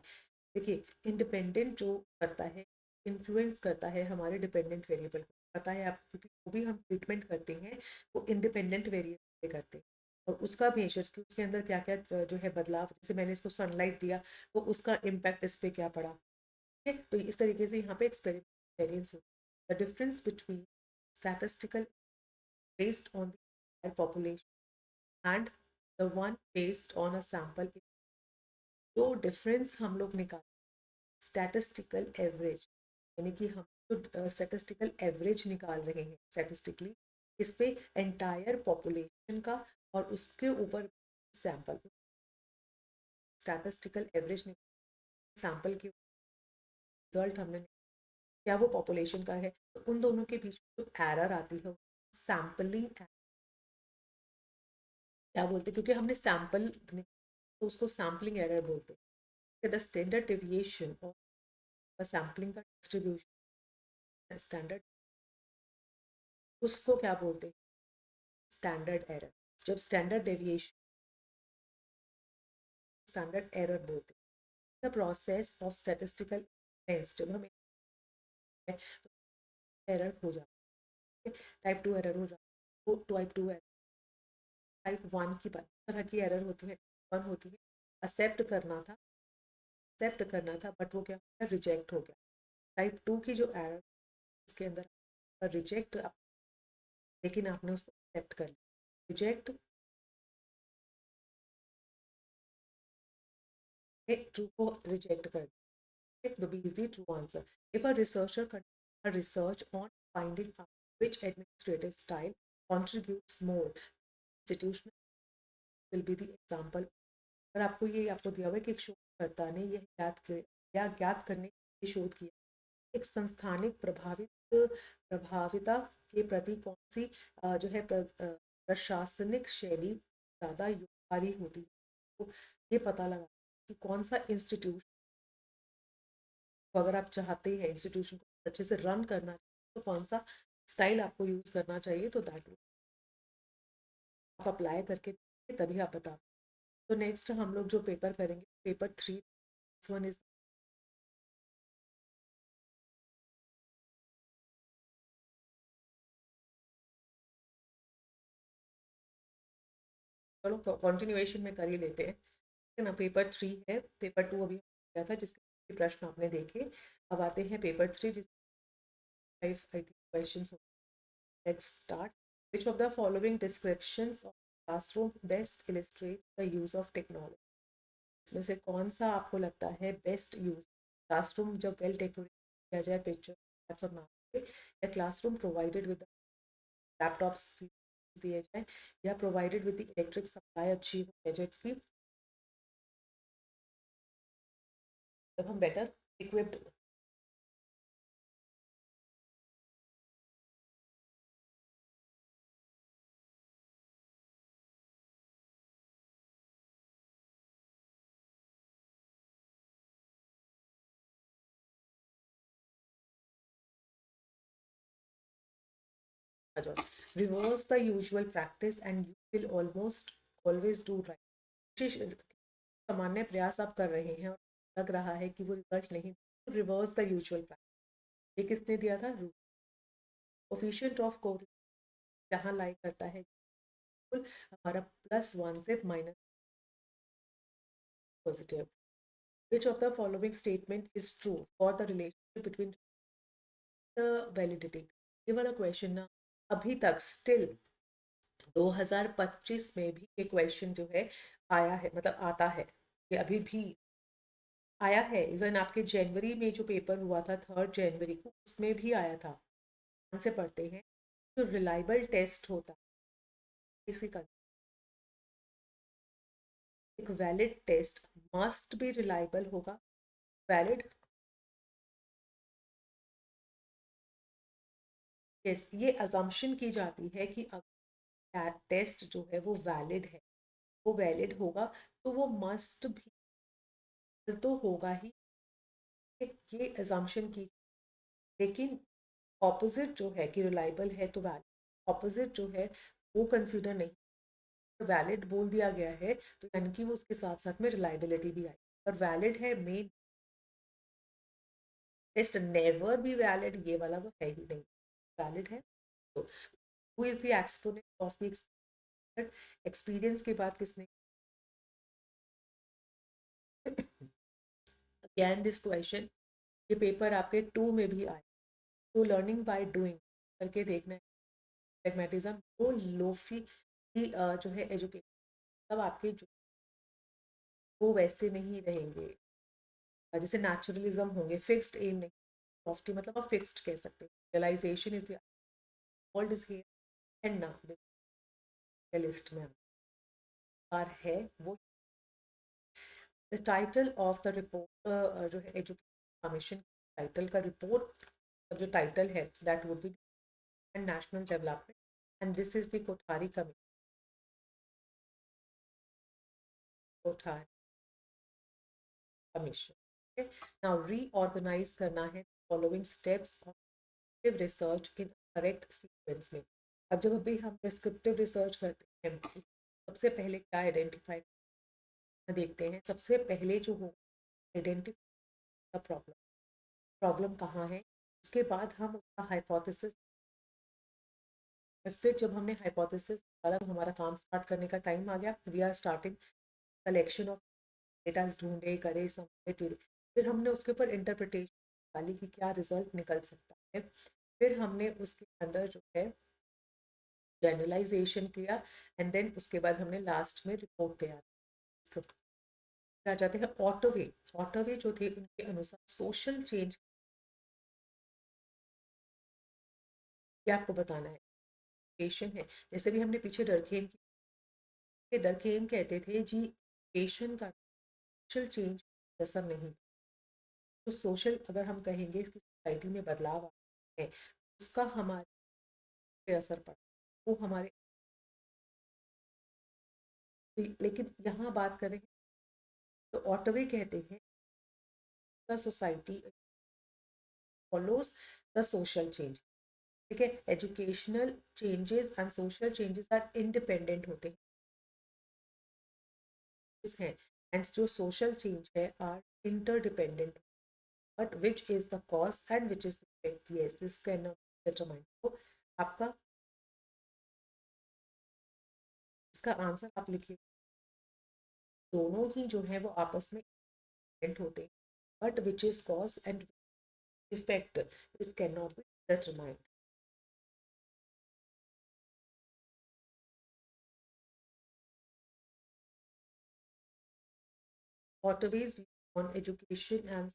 देखिए इंडिपेंडेंट जो करता है, इन्फ्लुएंस करता है हमारे डिपेंडेंट वेरिएबल को, पता है आप, क्योंकि जो भी हम ट्रीटमेंट करते हैं वो इंडिपेंडेंट वेरिएबल पे करते हैं, और उसका मेजर कि उसके अंदर क्या क्या जो है बदलाव, जैसे मैंने इसको सनलाइट दिया तो उसका इम्पैक्ट इस पे क्या पड़ा, ठीक है। तो इस तरीके से यहाँ पे एक्सपेरिमेंट वेरिएंस होता है। The difference between statistical based on the population and the one based on a sample, जो डिफरेंस हम लोग निकाल स्टैटिस्टिकल एवरेज, यानी कि हम जो स्टैटिस्टिकल एवरेज निकाल रहे हैं स्टैटिस्टिकली, इस पे एंटायर पॉपुलेशन का और उसके ऊपर सैंपल, स्टैटिस्टिकल एवरेज सैंपल के रिजल्ट हमने, क्या वो पॉपुलेशन का है, तो उन दोनों के बीच जो एरर आती है सैम्पलिंग, क्या बोलते हैं, क्योंकि हमने सैंपल तो उसको सैम्पलिंग एरर बोलते हैं। The standard deviation of sampling का डिस्ट्रीब्यूशन स्टैंडर्ड, उसको क्या बोलते हैं, स्टैंडर्ड एरर। जब स्टैंडर्ड डेविएशन, स्टैंडर्ड एरर बोलते हैं the process of statistical test, जब हमें एरर हो जाता है, टाइप 2 एरर हो जाता है, वो टाइप 2 एरर, टाइप 1 की बात तरह की एरर होती है, 1 होती है एक्सेप्ट करना था बट वो क्या रिजेक्ट हो गया। टाइप 2 की जो एरर उसके अंदर रिजेक्ट, लेकिन आपने उसको एक्सेप्ट कर लिया, रिजेक्ट ट्रू को रिजेक्ट कर दिया, तो B is the true answer. If a researcher conducts a research on finding out which administrative style contributes more, institutional will be the example। अगर आपको ये आपको दिया हुआ है कि एक शोधकर्ता ने यह ज्ञात करने के लिए शोध किया एक संस्थानिक प्रभाविता के प्रति कौन सी जो है प्रशासनिक शैली ज़्यादा योगकारी होती है, तो ये पता लगा कि कौन सा इंस्टीट्यूट, तो अगर आप चाहते हैं इंस्टीट्यूशन को अच्छे से रन करना तो कौन सा स्टाइल आपको यूज़ करना चाहिए, तो दैट आप अप्लाई करके तभी आप बता। तो नेक्स्ट हम लोग जो पेपर करेंगे पेपर 3, वन इज, चलो कंटिन्यूएशन में कर ही लेते हैं, है ना। पेपर 3 है, पेपर 2 अभी किया था जिसके प्रश्न आपने देखे। अब आते हैं पेपर 3 जिस 5 I think questions. Let's start. Which of the following descriptions of classroom best illustrate the use of technology. इसमें से कौन सा आपको लगता है बेस्ट यूज, क्लासरूम जब वेल डेकोरेट किया जाए पिक्चर और नाम या क्लासरूम प्रोवाइडेड विद लैपटॉप्स दिए जाए, या provided with the electric supply अच्छी हो गैजेट्स की, जब हम बेटर इक्विप्ड। आ जाओ, reverse the usual practice and you will almost always do right. सामान्य प्रयास आप कर रहे हैं और लग रहा है कि वो रिजल्ट नहीं, रिवर्स द यूजुअल प्रैक्टिस। ये किसने दिया था, कोफिशिएंट ऑफ कोरिलेशन जहाँ लाई करता है हमारा +1 से -, positive. Which of the following statement is true for the relationship between the validity? ये वाला क्वेश्चन ना अभी तक स्टिल 2025 में भी ये क्वेश्चन जो है आया है, मतलब आता है, ये अभी भी आया है। इवन आपके जनवरी में जो पेपर हुआ था 3 जनवरी को, उसमें भी आया था। ध्यान से पढ़ते हैं। जो रिलायबल टेस्ट होता है इसकी एक वैलिड टेस्ट मस्ट भी रिलायबल होगा। वैलिड, यस, ये अजम्पशन की जाती है कि अगर टेस्ट जो है वो वैलिड है, वो वैलिड होगा, तो वो मस्ट भी तो होगा ही। ये अजम्पशन की, लेकिन ऑपोजिट जो है कि रिलायबल है तो वैलिड, ऑपोजिट जो है वो कंसीडर नहीं। वैलिड बोल दिया गया है तो यानी कि वो उसके साथ साथ में रिलायबिलिटी भी आई। और वैलिड है मेन, टेस्ट नेवर बी वैलिड, ये वाला तो है ही नहीं। वैलिड है तो who is the exponent of the experience? Experience के बाद किसने? अगेन दिस क्वेश्चन, ये पेपर आपके 2 में भी आए। तो लर्निंग बाय डूइंग करके देखना है। प्रैग्मेटिज्म वो लोफी की जो है एजुकेशन, तब आपके जो वो वैसे नहीं रहेंगे जैसे नेचुरलिज्म होंगे, फिक्स्ड एम नहीं। लॉफ्टी मतलब आप फिक्स्ड कह सकते हैं। Realisation is the world is here and now, list में बार है वो। The title of the report जो है एजुकेशन कमीशन टाइटल का रिपोर्ट जो टाइटल है that would be national development, and this is the Kothari commission. Kothari commission. Now reorganise करना है following steps of research in correct sequence में। अब जब अभी हम डिस्क्रिप्टिव रिसर्च करते हैं, सबसे पहले क्या आइडेंटिफाई देखते हैं। सबसे पहले जो हो आइडेंटिफाई प्रॉब्लम, प्रॉब्लम कहाँ है, उसके बाद हम उसका हाइपोथेसिस। फिर जब हमने हाइपोथेसिस निकाला तो हमारा काम स्टार्ट करने का टाइम आ गया। We are starting collection of data, ढूंढे करे समझे फिर हमने उसके ऊपर इंटरप्रिटेशन डाली कि क्या रिजल्ट निकल सकता है। फिर हमने उसके अंदर जो है जनरलाइजेशन किया, एंड देन उसके बाद हमने लास्ट में रिपोर्ट तैयार आ जाते हैं। ऑटोवे, ऑटोवे जो थे उनके अनुसार सोशल चेंज क्या आपको बताना है, एजुकेशन है। जैसे भी हमने पीछे डरखेम की, डरखेम कहते थे जी एजुकेशन का सोशल चेंज असर नहीं। तो सोशल अगर हम कहेंगे कि सोसाइटी में बदलाव है, उसका हमारे पे असर पड़ा, वो हमारे। लेकिन यहाँ बात करें तो ऑटोवे कहते हैं the society follows the social change. ठीक है, educational changes and social changes are independent होते हैं, एंड जो सोशल चेंज है are interdependent. But which is the cause and which is the effect, yes this can not determine. तो आपका इसका answer आप लिखिए। दोनों ही जो है वो आपस में डिपेंडेंट होते हैं, but which is cause and effect this can not be determined. Waterways on education and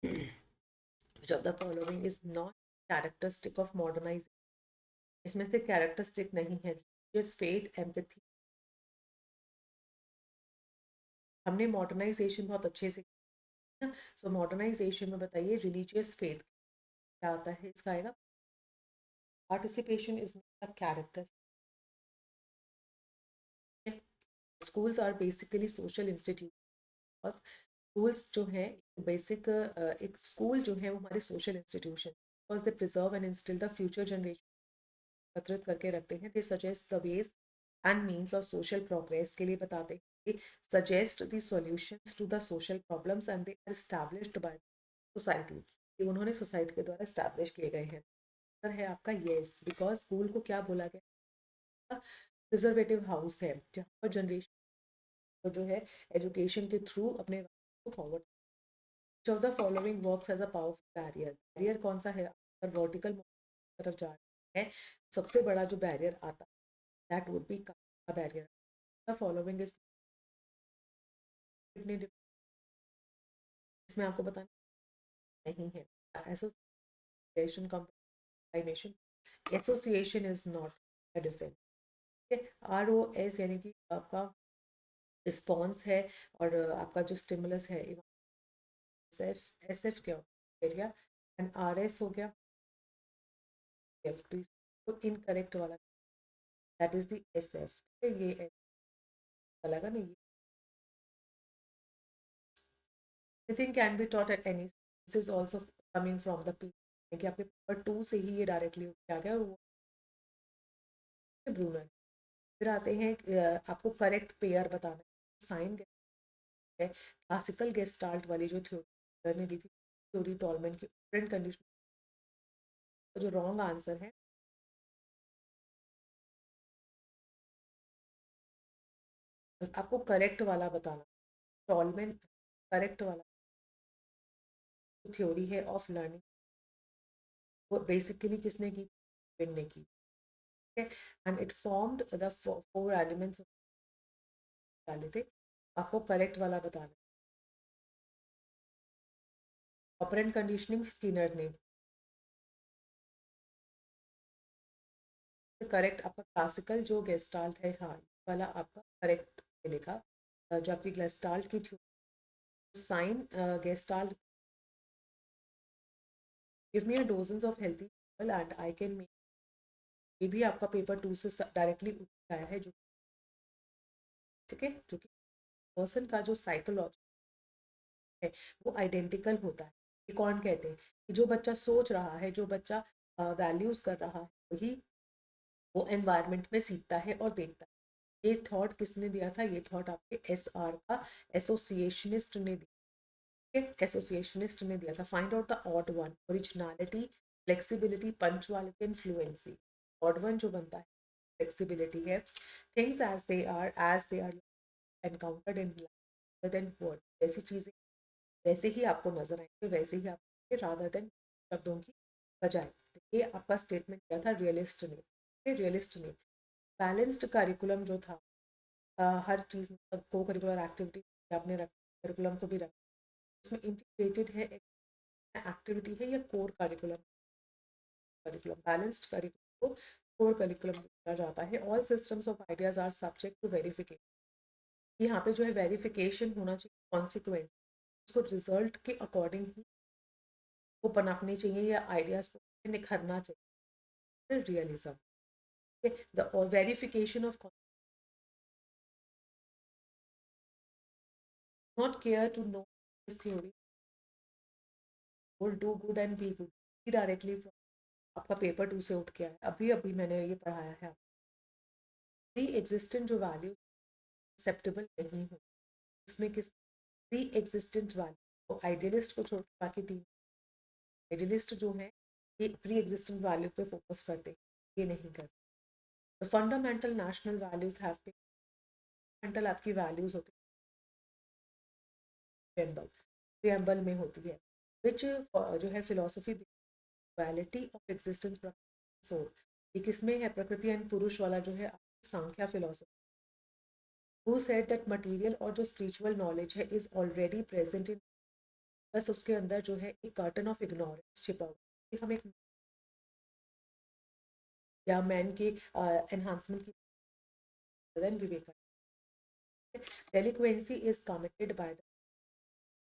which of the following is not characteristic of modernization? इसमें से कैरेक्टरिस्टिक नहीं है। रिलीजियस फेथ एम्पैथी, हमने मॉडर्नाइजेशन बहुत अच्छे से किया। सो मॉडर्नाइजेशन में बताइए रिलीजियस फेथ क्या आता है, इसका आएगा participation is not a character. Schools are basically social institute. Schools जो है बेसिक एक स्कूल जो है वो हमारे social institution, because they preserve and instill the future generation, एकत्रित करके रखते हैं। They suggest the ways and means of social progress के लिए बताते हैं, suggest the solutions to the social problems and they are established by society, ये उन्होंने सोसाइटी के द्वारा एस्टैब्लिश किए गए हैं। सर है आपका येस, बिकॉज स्कूल को क्या बोला गया, प्रिजर्वेटिव हाउस है जहाँ पर जनरेशन जो है एजुकेशन के थ्रू अपने को forward. Of the following works as a powerful barrier, barrier कौन सा है, अगर वर्टिकल तरफ जा रहे हैं सबसे बड़ा जो बैरियर आता है दैट वुड बी का बैरियर। द फॉलोइंग इज, इसमें आपको बताना नहीं है, association combination, association is not a difference. R O S यानी कि आपका रिस्पॉन्स है, और आपका जो स्टिमुलस है एस एफ, एस एफ क्या एरिया, एंड आर एस हो गया एफ, तो इनकरेक्ट वाला that is the S F. ये लगा नहीं, anything can be taught at any, this is also coming from the P, कि आपके पेपर 2 से ही ये डायरेक्टली आ गया, और वो ब्रूनर। फिर आते हैं आपको करेक्ट पेयर बताना है, साइन है क्लासिकल गेस्टाल्ट वाली जो थ्योरी ने दी थी, थ्योरी टॉलमेन की डिफरेंट कंडीशन, जो रॉन्ग आंसर है आपको करेक्ट वाला बताना। टॉलमेन करेक्ट वाला थ्योरी है ऑफ लर्निंग, वो बेसिकली किसने की, ने की, and it formed the four elements डाले थे। आपको करेक्ट वाला बताना। ऑपरेंट कंडीशनिंग स्किनर ने, करेक्ट आपका क्लासिकल जो गेस्टाल्ट है, हाँ वाला आपका करेक्ट मिलेगा। जो आपकी गेस्टाल्ट की थी sign gestalt, give me a dozens of healthy people and I can make, ये भी आपका पेपर 2 से डायरेक्टली आया है, जो ठीक है, जो कि पर्सन का जो साइकोलॉजी है वो आइडेंटिकल होता है। ये कौन कहते हैं कि जो बच्चा सोच रहा है, जो बच्चा वैल्यूज कर रहा है, वही वो एनवायरनमेंट में सीखता है और देखता है। ये थॉट किसने दिया था, ये थॉट आपके एस आर का एसोसिएशनिस्ट ने दिया, एसोसिएशनिस्ट ने दिया था। Find out the odd one, originality, flexibility, punctuality and fluency. Odd one जो बनता है फ्लेक्सिबिलिटी है, things as they are encountered in life then word, ऐसी चीजें वैसे ही आपको नजर आएंगे, वैसे ही आप रादर देन शब्दों की बजाय। तो ये आपका स्टेटमेंट किया था रियलिस्ट ने, रियलिस्ट ने। बैलेंस्ड करिकुलम जो था, हर चीज़ मतलब को करिकुलर एक्टिविटी आपने रखा, करिकुलम को भी रखा, उसमें इंटीग्रेटेड है एक्टिविटी है या core curriculum, curriculum balanced curriculum को कोर करिकुलम कहा जाता है। All systems of ideas are subject to verification, यहाँ पे जो है वेरिफिकेशन होना चाहिए, कॉन्सिक्वेंस उसको रिजल्ट के अकॉर्डिंग ही वो पनपनी चाहिए या आइडियाज को निखरना चाहिए। Realism, the verification of not care to know this theory will do good and be good directly from आपका पेपर 2 से उठ के आया, अभी अभी मैंने ये पढ़ाया है। प्री एग्जिस्टेंट जो वैल्यू एक्सेप्टेबल नहीं हो, इसमें किस प्री एग्जिस्टेंट वैल्यू, आइडियलिस्ट को छोड़ के बाकी तीन, आइडियलिस्ट जो है ये प्री एग्जिस्टेंट वैल्यू पे फोकस करते हैं, ये नहीं करते। The fundamental national values have been, fundamental आपकी वैल्यूज होती है प्रियम्बल, प्रियम्बल में होती है, विच जो है philosophy quality of existence soul, ये किसमें है, प्रकृति एंड पुरुष वाला जो है Sankhya philosophy. Who said that material और जो स्पिरिचुअल नॉलेज है इज ऑलरेडी प्रेजेंट इन, बस उसके अंदर जो है एक कर्टन ऑफ इग्नोरेंस छिपा हुआ है। हम एक या मैन के एनहांसमेंट की देन Vivekananda, delinquency is committed by the,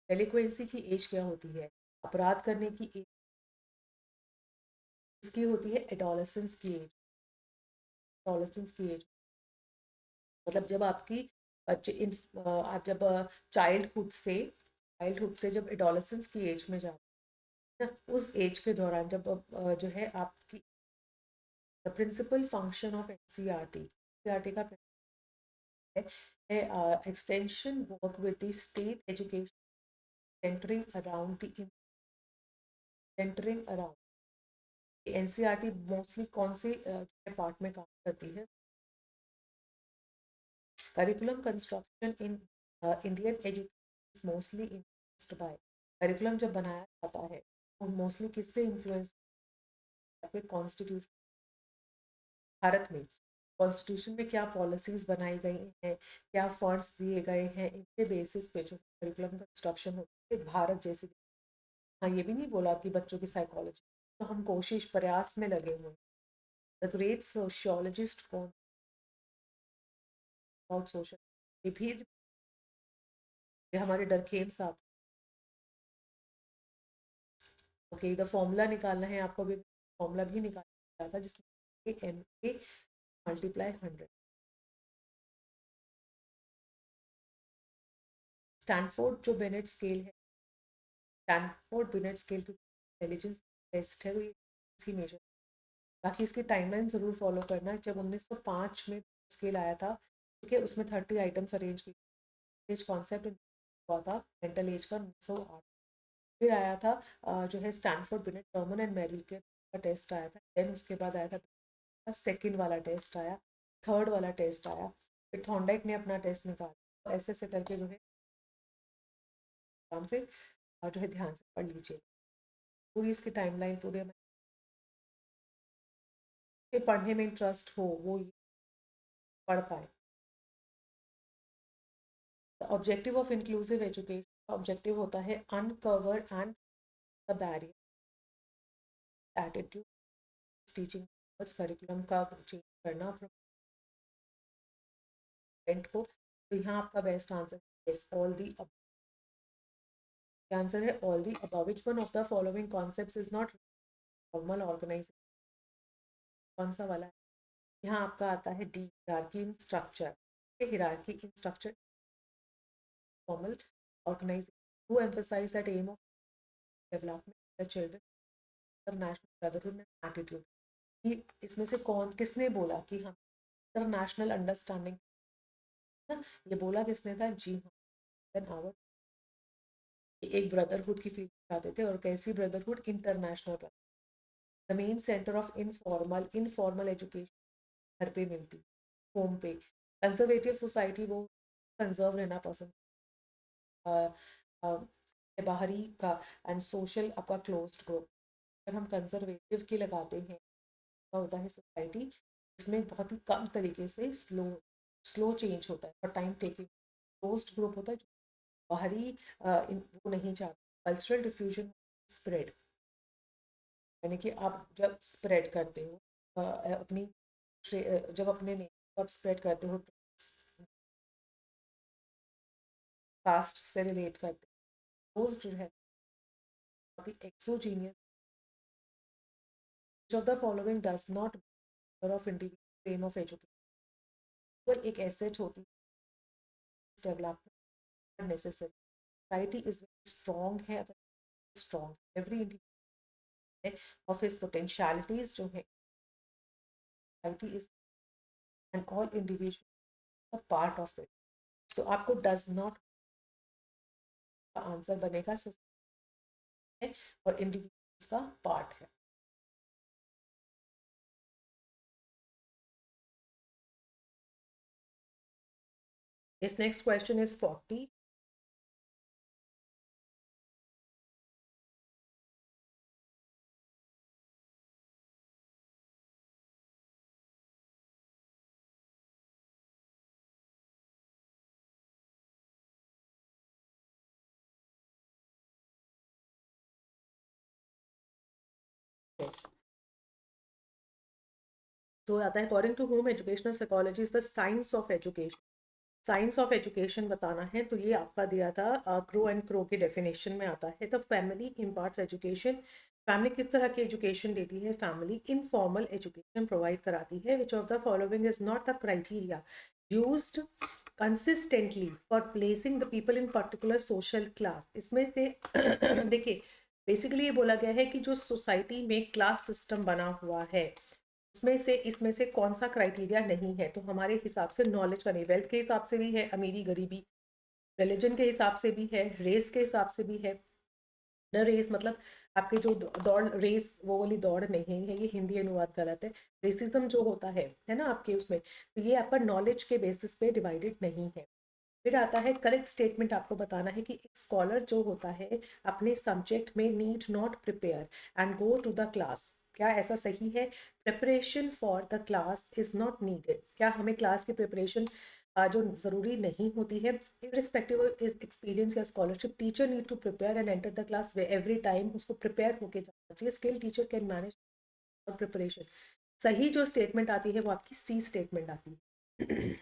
delinquency की एज क्या होती है, अपराध करने की एज, इसकी होती है एडोलेसेंस की एज। एडोलेसेंस की एज मतलब जब आपकी बच्चे इन आप जब चाइल्डहुड से जब एडोलेसेंस की एज में जाते हैं ना, उस एज के दौरान जब जो है आपकी the principal function of NCERT, NCERT का है extension work with the state education centering around NCERT mostly कौन से पार्ट में काम करती है, curriculum construction in Indian education is mostly influenced by, curriculum जब बनाया जाता है वो मोस्टली किससे इन्फ्लुएंस, कॉन्स्टिट्यूशन, भारत में कॉन्स्टिट्यूशन में क्या पॉलिसीज बनाई गई हैं, क्या फंड्स दिए गए हैं, इनके बेसिस पे जो करिकुलम कंस्ट्रक्शन होती है भारत जैसे। हाँ, ये भी नहीं बोला कि बच्चों की साइकोलॉजी, तो हम कोशिश प्रयास में लगे हुए हैं। द ग्रेट सोशियोलॉजिस्ट कौन, अबाउट सोशल, ये भी ये हमारे डरखेम साहब। ओके, द फॉर्मूला निकालना है आपको, भी फॉर्मूला भी निकाला था जिसमें एम ए मल्टीप्लाई 100। स्टैनफोर्ड जो बेनेट स्केल है, स्टैनफोर्ड बिनेट स्केल की इंटेलिजेंस टेस्ट है, तो ये इसी मेजर, बाकी इसकी टाइमलाइन ज़रूर फॉलो करना। जब 1905 में स्केल आया था, ठीक है, उसमें 30 आइटम्स अरेंज की, एज कॉन्सेप्ट हुआ था मेंटल एज का 1908। फिर आया था जो है Stanford Binet Terman and Merrill के का टेस्ट आया था, देन उसके बाद आया था सेकेंड वाला टेस्ट आया, थर्ड वाला टेस्ट आया, फिर थॉर्नडाइक ने अपना टेस्ट निकाला। तो ऐसे ऐसे करके जो है आराम से और जो है ध्यान से पढ़ लीजिए पूरी इसकी टाइमलाइन, पूरे में पढ़ने में इंटरेस्ट हो वो ये पढ़ पाए। Objective of inclusive education, objective होता है uncover and the barrier attitude teaching, curriculum का चेंज करना स्टूडेंट को। तो यहाँ आपका best answer yes, all the, answer है all the above. Which one of the following concepts is not formal organization, कौन सा वाला है, यहाँ आपका आता है D, hierarchy in structure, hierarchy in structure formal organization who emphasize that aim of development the children international brotherhood and attitude. कि इसमें से कौन किसने बोला कि हम इंटरनेशनल अंडरस्टैंडिंग ना, ये बोला किसने था, जी हाँ, देन आवर, एक ब्रदरहुड की फील चाहते थे, और कैसी brotherhood, international, the main centre of informal education घर पे मिलती, होम पे। कंजर्वेटिव सोसाइटी वो कंजर्व रहना पसंद, बाहरी का एंड सोशल आपका क्लोज्ड ग्रुप। अगर हम कंजर्वेटिव की लगाते हैं क्या होता है सोसाइटी, इसमें बहुत ही कम तरीके से स्लो स्लो चेंज होता है और टाइम टेकिंग। क्लोज्ड ग्रुप होता है जो बाहरी वो नहीं चाहता, कल्चरल डिफ्यूजन, स्प्रेड, यानी कि आप जब स्प्रेड करते हो अपनी जब अपने नेम आप स्प्रेड करते हो, कास्ट से रिलेट करते हो, क्लोज्ड है exogenous, which of the following does not of individual aim of education, केवल एक एसेट होती है development necessary, society is strong है अगर strong every individual of his potentialities जो है, society is and all individual part of it. तो आपको डज नॉट का आंसर बनेगा सोसाइटी है और इंडिविजुअल्स का पार्ट है। This next question is 40. Yes. तो आता है according to home educational psychology is the science of education. Science of education बताना है तो ये आपका दिया था क्रो एंड क्रो के डेफिनेशन में आता है। The family imparts education. Family किस तरह की एजुकेशन देती है? फैमिली इनफॉर्मल एजुकेशन प्रोवाइड कराती है। Which of the following is not the criteria used consistently for placing the people in particular social class. इसमें से देखिए बेसिकली ये बोला गया है कि जो सोसाइटी में क्लास सिस्टम बना हुआ है उसमें से इसमें से कौन सा क्राइटेरिया नहीं है। तो हमारे हिसाब से नॉलेज का नहीं, वेल्थ के हिसाब से भी है, अमीरी गरीबी, रिलीजन के हिसाब से भी है, रेस के हिसाब से भी है। न रेस मतलब आपके जो दौड़ रेस वो वाली दौड़ नहीं है, ये हिंदी अनुवाद गलत है। रेसिज्म जो होता है ना आपके उसमें, तो ये आपका नॉलेज के बेसिस पे डिवाइडेड नहीं है। फिर आता है करेक्ट स्टेटमेंट। आपको बताना है कि एक स्कॉलर जो होता है अपने सब्जेक्ट में need not prepare and go to the class. क्या ऐसा सही है? Preparation for the class is not needed. क्या हमें क्लास की प्रिपरेशन जो ज़रूरी नहीं होती है? इरिस्पेक्टिव इज एक्सपीरियंस या scholarship, teacher need to prepare and enter the class way every time. उसको प्रिपेयर होके जाना चाहिए। Skill teacher can manage preparation. सही जो स्टेटमेंट आती है वो आपकी सी स्टेटमेंट आती है।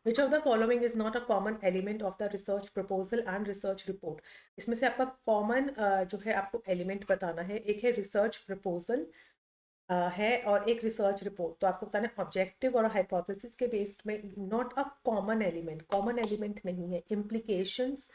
Which of the following is not a common element of the research proposal and research report? इसमें से आपका कॉमन जो है आपको एलिमेंट बताना है। एक है रिसर्च प्रपोजल है और एक रिसर्च रिपोर्ट। तो आपको बताना है ऑब्जेक्टिव और हाइपोथेसिस के बेस्ड में not a common element. Common element नहीं है। इम्प्लीकेशंस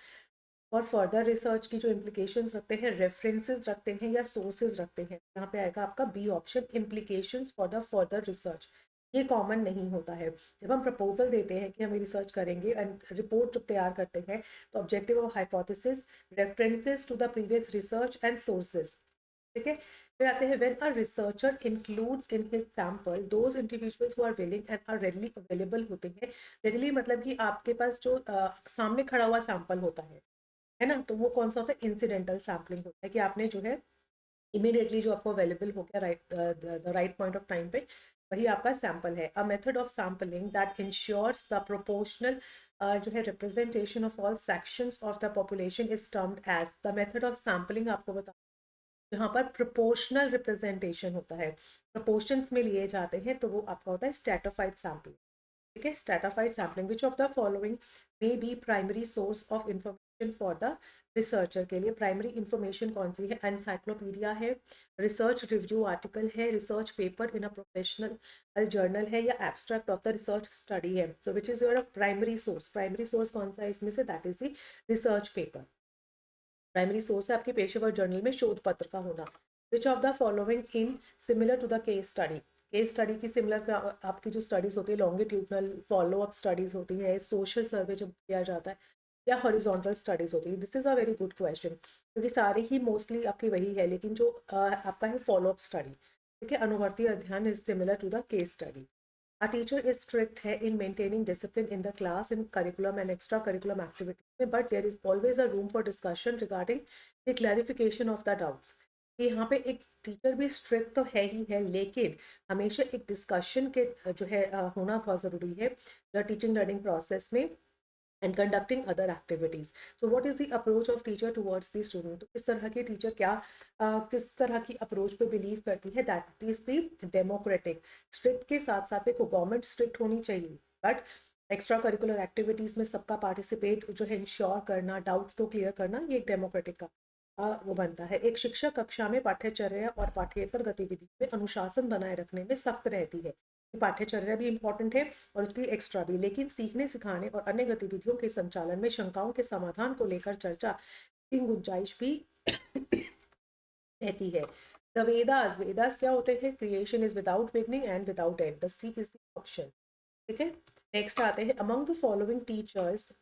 और फर्दर रिसर्च की जो इम्प्लीकेशंस रखते हैं, रेफरेंसेस रखते हैं या सोर्सेज रखते हैं। यहाँ पे आएगा आपका B option, implications for the further research. ये कॉमन नहीं होता है। जब हम प्रपोजल देते हैं कि हम रिसर्च करेंगे एंड रिपोर्ट जब तैयार करते हैं तो objective of hypothesis, references to the previous research and sources. ठीक है। फिर आते हैं when a researcher includes in his sample those individuals who are willing and are readily available होते हैं। रेडली मतलब कि आपके पास जो सामने खड़ा हुआ सैंपल होता है ना, तो वो कौन सा होता है? इंसिडेंटल सैम्पलिंग होता है कि आपने जो है इमीडिएटली जो आपको अवेलेबल हो गया right the right point of time पे, वही आपका सैंपल है। A method of sampling that insures the proportional जो है representation of all sections of the population is termed as. The method of sampling आपको बता, यहाँ पर प्रोपोर्शनल रिप्रेजेंटेशन होता है, प्रोपोर्शंस में लिए जाते हैं, तो वो आपका होता है स्ट्रैटिफाइड सैम्पलिंग। ठीक है। Stratified sampling. Which of the following may be primary source of information for the researcher? के लिए प्राइमरी इंफॉर्मेशन कौन सी है? एनसाइक्लोपीडिया है, रिसर्च रिव्यू आर्टिकल है, research paper in a professional journal है, या abstract of the research study है। So which is your primary source? Primary source कौन सा है इसमें से? That is the research paper. Primary source है आपके पेशेवर जर्नल में शोध पत्र का होना। Which of the following in similar to the case study? Case study की सिमिलर आपकी जो स्टडीज होती है, लॉन्गिट्यूडनल फॉलो अप स्टडीज होती है, सोशल सर्वे जब किया जाता है, या हॉरिजॉन्टल स्टडीज होती है? This is a very good question क्योंकि सारे ही मोस्टली आपकी वही है, लेकिन जो आपका है फॉलो अप स्टडी। ठीक है। अनुवर्ती अध्ययन is similar to the case study. A teacher is strict है in maintaining discipline in the class, in curriculum and extra curriculum activities, but there is always a room for discussion regarding the clarification of the doubts। कि यहाँ पे एक teacher भी strict तो है ही है, लेकिन हमेशा एक डिस्कशन के जो है होना बहुत ज़रूरी है द टीचिंग लर्निंग प्रोसेस में and conducting other activities. So what is the approach of teacher towards the student? तो किस तरह के टीचर क्या किस तरह की अप्रोच पे बिलीव करती है? That is the democratic. Strict के साथ साथ देखो गवर्नमेंट स्ट्रिक्ट होनी चाहिए, बट एक्स्ट्रा करिकुलर एक्टिविटीज में सबका पार्टिसिपेट जो है इंश्योर करना, डाउट्स को क्लियर करना, ये एक डेमोक्रेटिक का वो बनता है। एक शिक्षक कक्षा में पाठ्यचर्या और पाठ्येतर गतिविधि में अनुशासन बनाए रखने में सख्त रहती है। पाठ्यचर्या भी इंपॉर्टेंट है और उसकी एक्स्ट्रा भी, लेकिन सीखने सिखाने और अन्य गतिविधियों के संचालन में शंकाओं के समाधान को लेकर चर्चा की गुंजाइश भी रहती है। द वेदास, वेदास क्या होते हैं? Creation is without beginning and without end. The C is the option. ठीक है। नेक्स्ट आते हैं among the following teachers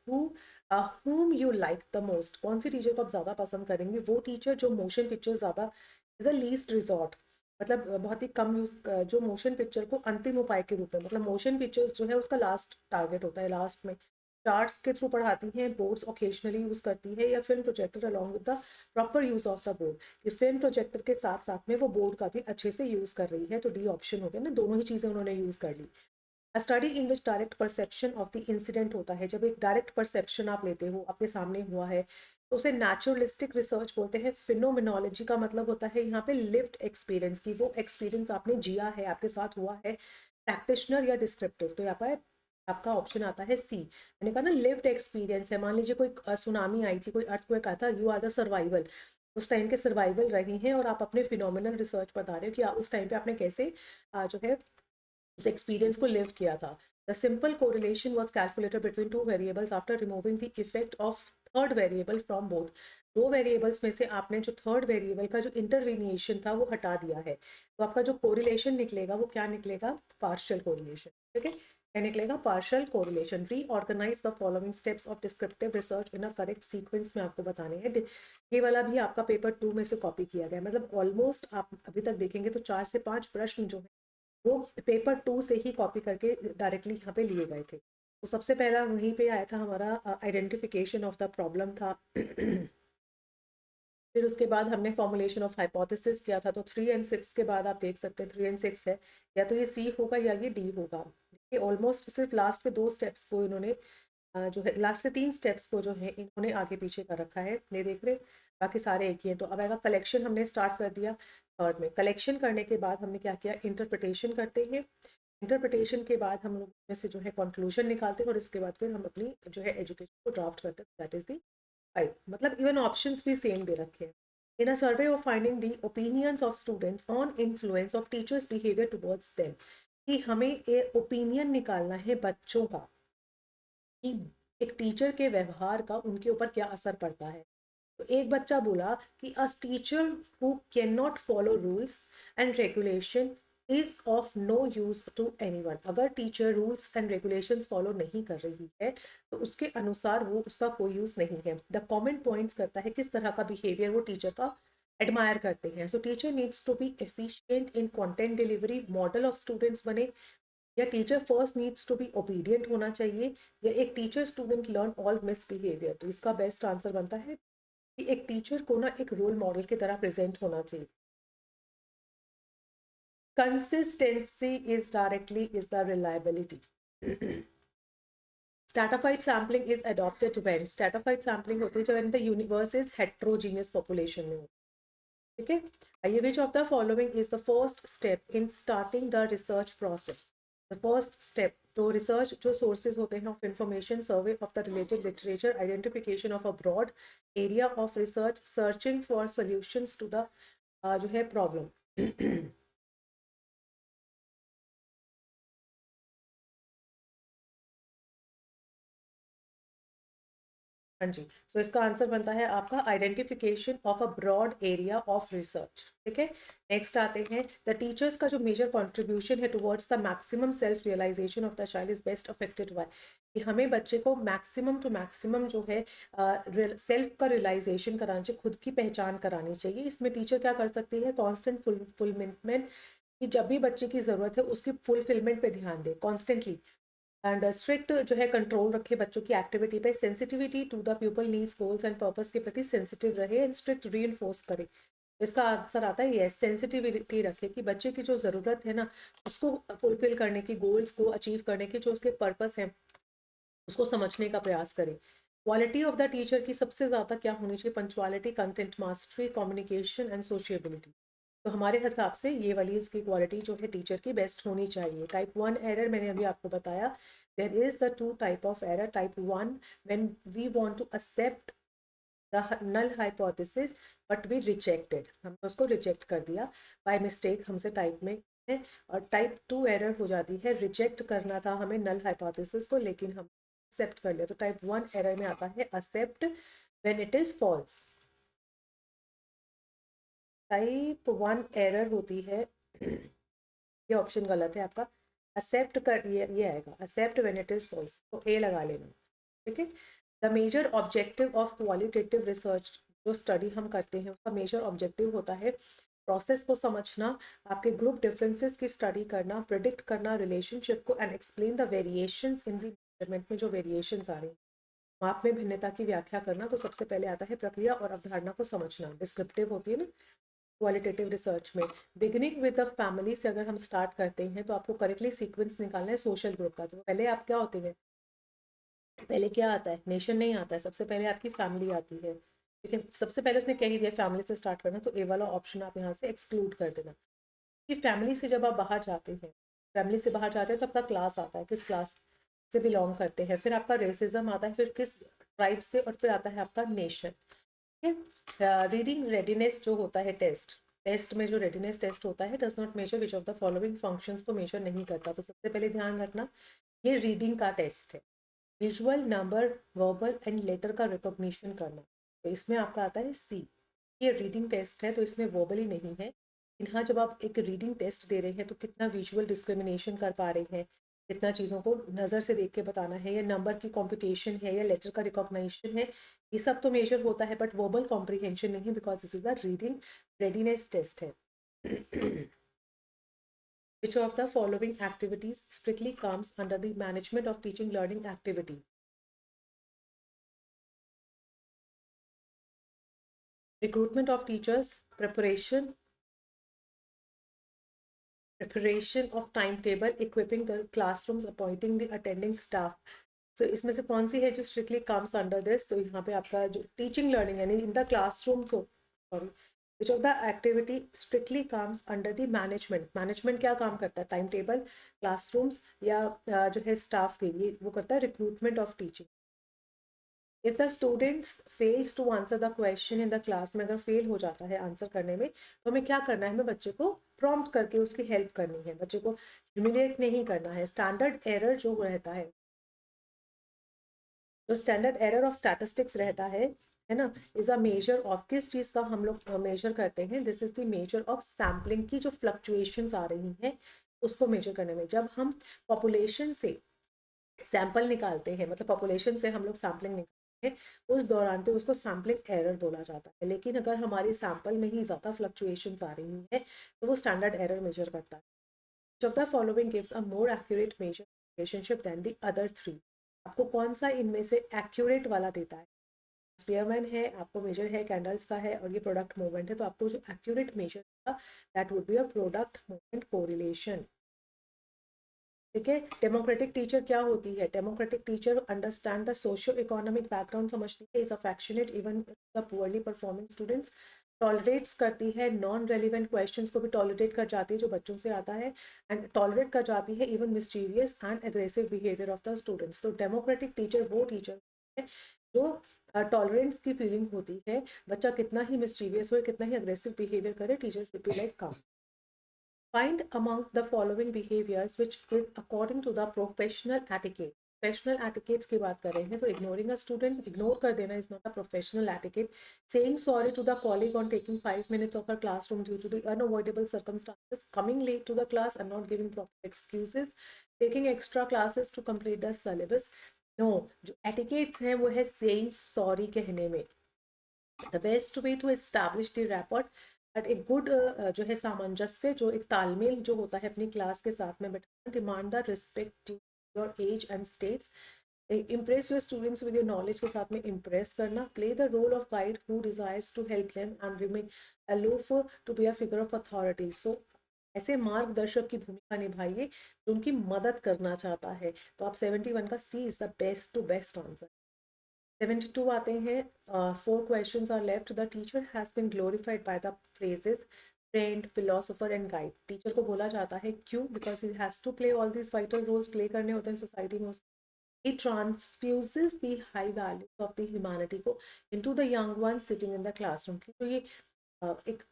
whom you like the most। कौन सी टीचर को आप ज़्यादा पसंद करेंगे? वो टीचर जो मोशन पिक्चर ज़्यादा इज अ लीस्ट रिजॉर्ट, मतलब बहुत ही कम यूज, जो मोशन पिक्चर को अंतिम उपाय के रूप में, मतलब मोशन पिक्चर्स जो है उसका लास्ट टारगेट होता है, लास्ट में चार्ट्स के थ्रू पढ़ाती हैं, बोर्ड्स ओकेजनली यूज़ करती है, या film projector along with the proper use of the board. कि फिल्म प्रोजेक्टर के साथ साथ में वो बोर्ड का भी अच्छे से यूज़ कर रही है। तो डी ऑप्शन हो गया ना, दोनों ही चीज़ें उन्होंने यूज़ कर ली। Study in which direct perception of the incident होता है, जब एक डायरेक्ट परसेप्शन आप लेते हो, आपके सामने हुआ है, तो उसे नेचुरलिस्टिक रिसर्च बोलते हैं। फिनोमिनोलॉजी का मतलब होता है यहाँ पे लिव्ड एक्सपीरियंस की, वो एक्सपीरियंस आपने जिया है, आपके साथ हुआ है। प्रैक्टिशनर या डिस्क्रिप्टिव, तो यहाँ पर आपका ऑप्शन आता है सी। मैंने कहा ना लिव्ड एक्सपीरियंस है। मान लीजिए कोई सुनामी आई थी, कोई अर्थक्वेक आया था, यू आर द सर्वाइवल, उस टाइम के सर्वाइवल रही हैं और आप अपने फिनोमिनल रिसर्च बता रहे हो कि उस टाइम पे आपने कैसे जो है उस एक्सपीरियंस को लिव किया था। The simple correlation was calculated between two variables after removing the effect of third variable from both. दो वेरिएबल्स में से आपने जो थर्ड वेरिएबल का जो इंटरवेनिएशन था वो हटा दिया है, तो आपका जो कोरिलेशन निकलेगा वो क्या निकलेगा? Partial correlation. ठीक है, क्या निकलेगा? Partial correlation. Reorganise the following steps of descriptive research in a correct sequence में आपको बताने हैं। ये वाला भी आपका पेपर 2 में से कॉपी किया गया, मतलब ऑलमोस्ट आप अभी तक देखेंगे तो 4 से 5 प्रश्न जो है वो पेपर 2 से ही कॉपी करके डायरेक्टली यहाँ पे लिए गए थे। तो सबसे पहला वहीं पे आया था हमारा आइडेंटिफिकेशन ऑफ द प्रॉब्लम था। फिर उसके बाद हमने फॉर्मुलेशन ऑफ हाइपोथेसिस किया था। तो 3 और 6 के बाद आप देख सकते हैं 3 और 6 है, या तो ये सी होगा या ये डी होगा। ये ऑलमोस्ट सिर्फ लास्ट के 2 स्टेप्स को इन्होंने जो है लास्ट के 3 स्टेप्स को जो है इन्होंने आगे पीछे कर रखा है, नहीं देख रहे, बाकी सारे एक ही हैं। तो अब आएगा कलेक्शन, हमने स्टार्ट कर दिया। थर्ड में कलेक्शन करने के बाद हमने क्या किया? इंटरप्रिटेशन करते हैं। इंटरप्रिटेशन के बाद हम लोग में से जो है कंक्लूजन निकालते हैं और उसके बाद फिर हम अपनी जो है एजुकेशन को ड्राफ्ट करते हैं। That is the five. मतलब इवन ऑप्शंस भी सेम दे रखे हैं। In a survey of finding the opinions of students on influence of teachers behaviour towards them, कि हमें ये ओपिनियन निकालना है बच्चों का कि एक टीचर के व्यवहार का उनके ऊपर क्या असर पड़ता है। तो एक बच्चा बोला कि a teacher who can not follow rules and regulation is of no use to anyone. अगर teacher rules and regulations follow नहीं कर रही है तो उसके अनुसार वो उसका कोई यूज नहीं है। द कमेंट पॉइंट्स करता है किस तरह का बिहेवियर वो टीचर का एडमायर करते हैं। So teacher needs to be efficient in content delivery, model of students बने, या teacher first needs to be obedient होना चाहिए, या एक teacher student learn all misbehaviour. तो इसका बेस्ट आंसर बनता है कि एक टीचर को ना एक रोल मॉडल की तरह प्रेजेंट होना चाहिए। Consistency is directly is the reliability. Stratified sampling is adopted when, stratified sampling होती है जब in the universe is heterogeneous population में हो। ठीक है, आइए, which of the following is the first step in starting the research process? The first step, तो research जो सोर्सेज होते हैं of information, survey of the related literature, identification of a broad area of research, searching for solutions to the जो है problem. हाँ जी, सो इसका answer बनता है आपका identification of a broad area of research. ठीक है, नेक्स्ट आते हैं द टीचर्स का जो मेजर कंट्रीब्यूशन है towards the maximum self realization of the child is best affected by, कि हमें बच्चे को मैक्सिमम टू मैक्सिमम जो है सेल्फ का रियलाइजेशन कराना चाहिए, खुद की पहचान करानी चाहिए। इसमें टीचर क्या कर सकती है? कॉन्स्टेंट फुलफिलमेंट, कि जब भी बच्चे की ज़रूरत है उसकी फुलफिलमेंट पे ध्यान दे कॉन्स्टेंटली, एंड स्ट्रिक्ट जो है कंट्रोल रखे बच्चों की एक्टिविटी पे, sensitivity to the people needs goals and purpose के प्रति सेंसिटिव रहे, एंड स्ट्रिक्ट री करे। इसका आंसर आता है यस, सेंसिटिविटी रखे कि बच्चे की जो ज़रूरत है ना उसको फुलफिल करने की, गोल्स को अचीव करने की, जो उसके पर्पस हैं उसको समझने का प्रयास करें। क्वालिटी ऑफ द टीचर की सबसे ज़्यादा क्या होनी चाहिए? Punctuality, content mastery, communication and sociability. तो हमारे हिसाब से ये वाली इसकी क्वालिटी जो है टीचर की बेस्ट होनी चाहिए। टाइप 1 एरर मैंने अभी आपको बताया, there is the two type of error. Type 1, when we want to accept the null hypothesis but we rejected, हमने उसको रिजेक्ट कर दिया बाय मिस्टेक, हमसे टाइप में है। और टाइप 2 एरर हो जाती है, रिजेक्ट करना था हमें नल हाइपोथेसिस को लेकिन हम एक्सेप्ट कर लिया। तो टाइप 1 एरर में आता है accept when it is false. Type 1 error होती है, ये ऑप्शन गलत है आपका, एक्सेप्ट कर, ये आएगा accept when it is false, तो ए लगा लेना। ठीक है, the major objective of qualitative research, जो स्टडी हम करते हैं उसका मेजर ऑब्जेक्टिव होता है प्रोसेस को समझना, आपके ग्रुप डिफरेंसेस की स्टडी करना, प्रिडिक्ट करना रिलेशनशिप को, and explain the variations in the measurement में जो वेरिएशंस आ रही हैं, माप में भिन्नता की व्याख्या करना। तो सबसे पहले आता है प्रक्रिया और अवधारणा को समझना, डिस्क्रिप्टिव होती है ना क्वालिटेटिव रिसर्च में। बिगिनिंग विद द फैमिली से अगर हम स्टार्ट करते हैं तो आपको करेक्टली सीक्वेंस निकालना है सोशल ग्रुप का। तो पहले आप क्या होते हैं? पहले क्या आता है? नेशन नहीं आता है, सबसे पहले आपकी फैमिली आती है। ठीक है, सबसे पहले उसने कह ही दिया फैमिली से स्टार्ट करना, तो ए वाला ऑप्शन आप यहाँ से एक्सक्लूड कर देना कि फैमिली से जब आप बाहर जाते हैं, फैमिली से बाहर जाते हैं तो आपका क्लास आता है, किस क्लास से बिलोंग करते हैं, फिर आपका रेसिज्म आता है, फिर किस ट्राइब से, और फिर आता है आपका नेशन। ठीक है, रीडिंग रेडीनेस जो होता है टेस्ट, टेस्ट में जो रेडीनेस टेस्ट होता है does not major which of the following functions को मेजर नहीं करता। तो सबसे पहले ध्यान रखना ये रीडिंग का टेस्ट है, visual, number, verbal and later का रिकॉग्निशन करना। तो इसमें आपका आता है सी, ये रीडिंग टेस्ट है तो इसमें वर्बली नहीं है। लेकिन हाँ, जब आप एक रीडिंग टेस्ट दे रहे हैं तो कितना विजुअल डिस्क्रिमिनेशन कर पा रहे हैं, कितना चीज़ों को नज़र से देख के बताना है, या नंबर की कॉम्पिटिशन है, या लेटर का रिकॉग्निशन है, ये सब तो मेजर होता है, बट वर्बल कॉम्प्रीहेंशन नहीं, because this is a reading readiness test है। Which of the following activities strictly comes under the management of teaching learning activity? Recruitment of teachers, preparation of timetable, equipping the classrooms, appointing the attending staff. So इसमें से कौन सी है जो strictly comes under this? तो यहाँ पे आपका जो teaching learning यानी in the classroom, so sorry, which of the activity strictly comes under the management? management क्या काम करता है? टाइम टेबल, क्लासरूम्स, या जो है स्टाफ के लिए वो करता है recruitment of teaching. If the students fails to answer the question in the class में, अगर फेल हो जाता है आंसर करने में, तो हमें क्या करना है? हमें बच्चे को प्रॉम्प्ट करके उसकी हेल्प करनी है, बच्चे को ह्यूमिलिएट नहीं करना है। स्टैंडर्ड एरर जो रहता है, जो स्टैंडर्ड एरर ऑफ स्टैटिस्टिक्स रहता है ना, इज अ मेजर ऑफ किस चीज़ का हम लोग मेजर करते हैं? This is the measure of sampling की जो फ्लक्चुएशंस आ रही हैं उसको मेजर करने में। जब हम पॉपुलेशन से सैंपल निकालते हैं, मतलब पॉपुलेशन से हम लोग सैम्पलिंग निकालते हैं, उस दौरान पे उसको सैम्पलिंग एरर बोला जाता है। लेकिन अगर हमारी सैंपल में ही ज़्यादा फ्लक्चुएशंस आ रही है तो वो स्टैंडर्ड एरर मेजर करता है। Which of the following gives a more accurate measure relationship than the other three? आपको कौन सा इनमें से एक्यूरेट वाला देता है? स्पीयरमैन है, आपको मेजर है कैंडल्स का है, और ये प्रोडक्ट मूवमेंट है, तो आपको जो एक्यूरेट मेजर होगा that would be a product movement correlation. ठीक है, डेमोक्रेटिक टीचर क्या होती है? Democratic teacher understand the socio economic background समझती है, is affectionate even the poorly performing students, tolerates करती है, नॉन रेलिवेंट क्वेश्चंस को भी टॉलरेट कर जाती है जो बच्चों से आता है, एंड टॉलरेट कर जाती है even mischievous and aggressive behaviour of the students. तो डेमोक्रेटिक टीचर वो टीचर है जो टॉलरेंस की फीलिंग होती है, बच्चा कितना ही मिस्चीवियस हो, कितना ही अग्रेसिव बिहेवियर करे, टीचर शुड बी लाइक काम। Find among the following behaviors which is according to the professional etiquette. Professional etiquettes की बात कर रहे हैं तो इग्नोरिंग अ स्टूडेंट, इग्नोर कर देना is not a professional etiquette. Saying sorry to the colleague on taking 5 minutes off a classroom due to the unavoidable circumstances, coming late to the class and not giving proper excuses, taking extra classes to complete the syllabus. No, जो etiquettes हैं वो है saying sorry कहने में। The best way to establish the rapport at एक good जो है सामंजस्य, जो एक तालमेल जो होता है अपनी क्लास के साथ में बैठना, demand the respect your age and status, impress your students with your knowledge के साथ में इम्प्रेस करना, play the role of guide who desires to help them and remain aloof to be a figure of authority. So ऐसे मार्गदर्शक की भूमिका निभाइए जो उनकी मदद करना चाहता है। तो आप 71 का C is the best to best answer. 72 आते हैं। 4 questions are left. The teacher has been glorified by the phrases friend, philosopher and guide. Teacher को बोला जाता है क्यों? Because he has to play all these vital roles, play करने होते हैं सोसाइटी में। He transfuses the high values of the humanity को into the young ones sitting in the classroom। तो ये एक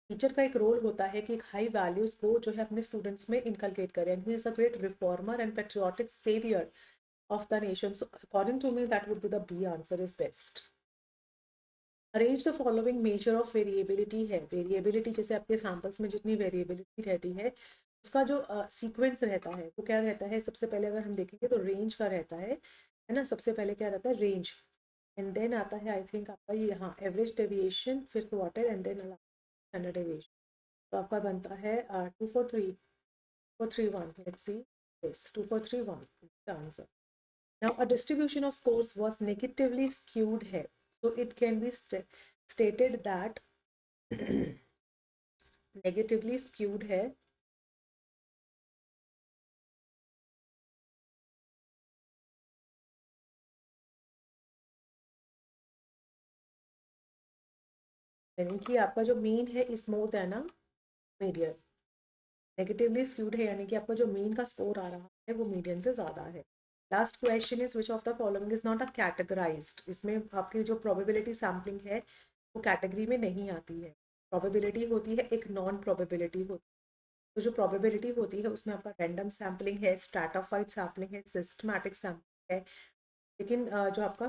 टीचर का एक रोल होता है कि एक हाई वैल्यूज को जो है अपने स्टूडेंट्स में इनकलकेट करें। And he is a great reformer and patriotic saviour of the nation. So according to me, that would be the B answer is best. Arrange the following measure of variability है। Variability जैसे आपके samples में जितनी variability रहती है उसका जो sequence रहता है वो क्या रहता है? सबसे पहले अगर हम देखेंगे तो रेंज का रहता है ना। सबसे पहले क्या रहता है? रेंज, एंड देन आता है आई थिंक आपका ये, हाँ, एवरेज डेविएशन, फिर quarter, and then standard deviation. तो आपका बनता है 2 4 3 let's see, yes 2 4 3 1 answer. Now, a distribution of scores was negatively skewed here. So, it can be stated that negatively skewed here यानी कि आपका जो मीन है स्मूथ है ना, मीडियन। नेगेटिवली स्क्यूड है यानी कि आपका जो मीन का स्कोर आ रहा है वो मीडियन से ज़्यादा है। Last question is which of the following is not a categorised. इसमें आपकी जो प्रोबेबिलिटी सैम्पलिंग है वो कैटेगरी में नहीं आती है। प्रोबेबिलिटी होती है, एक नॉन प्रोबेबिलिटी होती है। तो जो प्रोबेबिलिटी होती है उसमें आपका रैंडम सैम्पलिंग है, स्ट्रैटाफाइड सैम्पलिंग है, सिस्टमैटिक सैम्पलिंग है। लेकिन जो आपका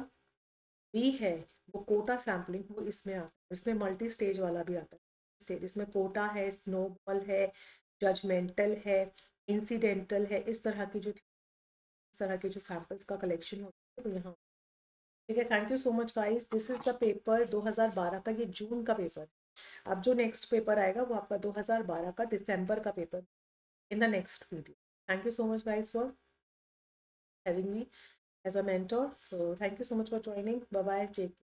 बी है वो कोटा सैम्पलिंग, वो इसमें आता है। इसमें मल्टी स्टेज वाला भी आता है स्टेज, इसमें कोटा है, स्नोबॉल है, जजमेंटल है, इंसिडेंटल है। इस तरह के जो सैंपल्स का कलेक्शन होता है वो यहाँ। ठीक है, thank you so much guys. This is the paper 2012 का, ये जून का पेपर। अब जो नेक्स्ट पेपर आएगा वो आपका 2012 का दिसंबर का paper in the next video. Thank you so much guys for having me as a mentor. So thank you so much for joining. Bye bye. Take care.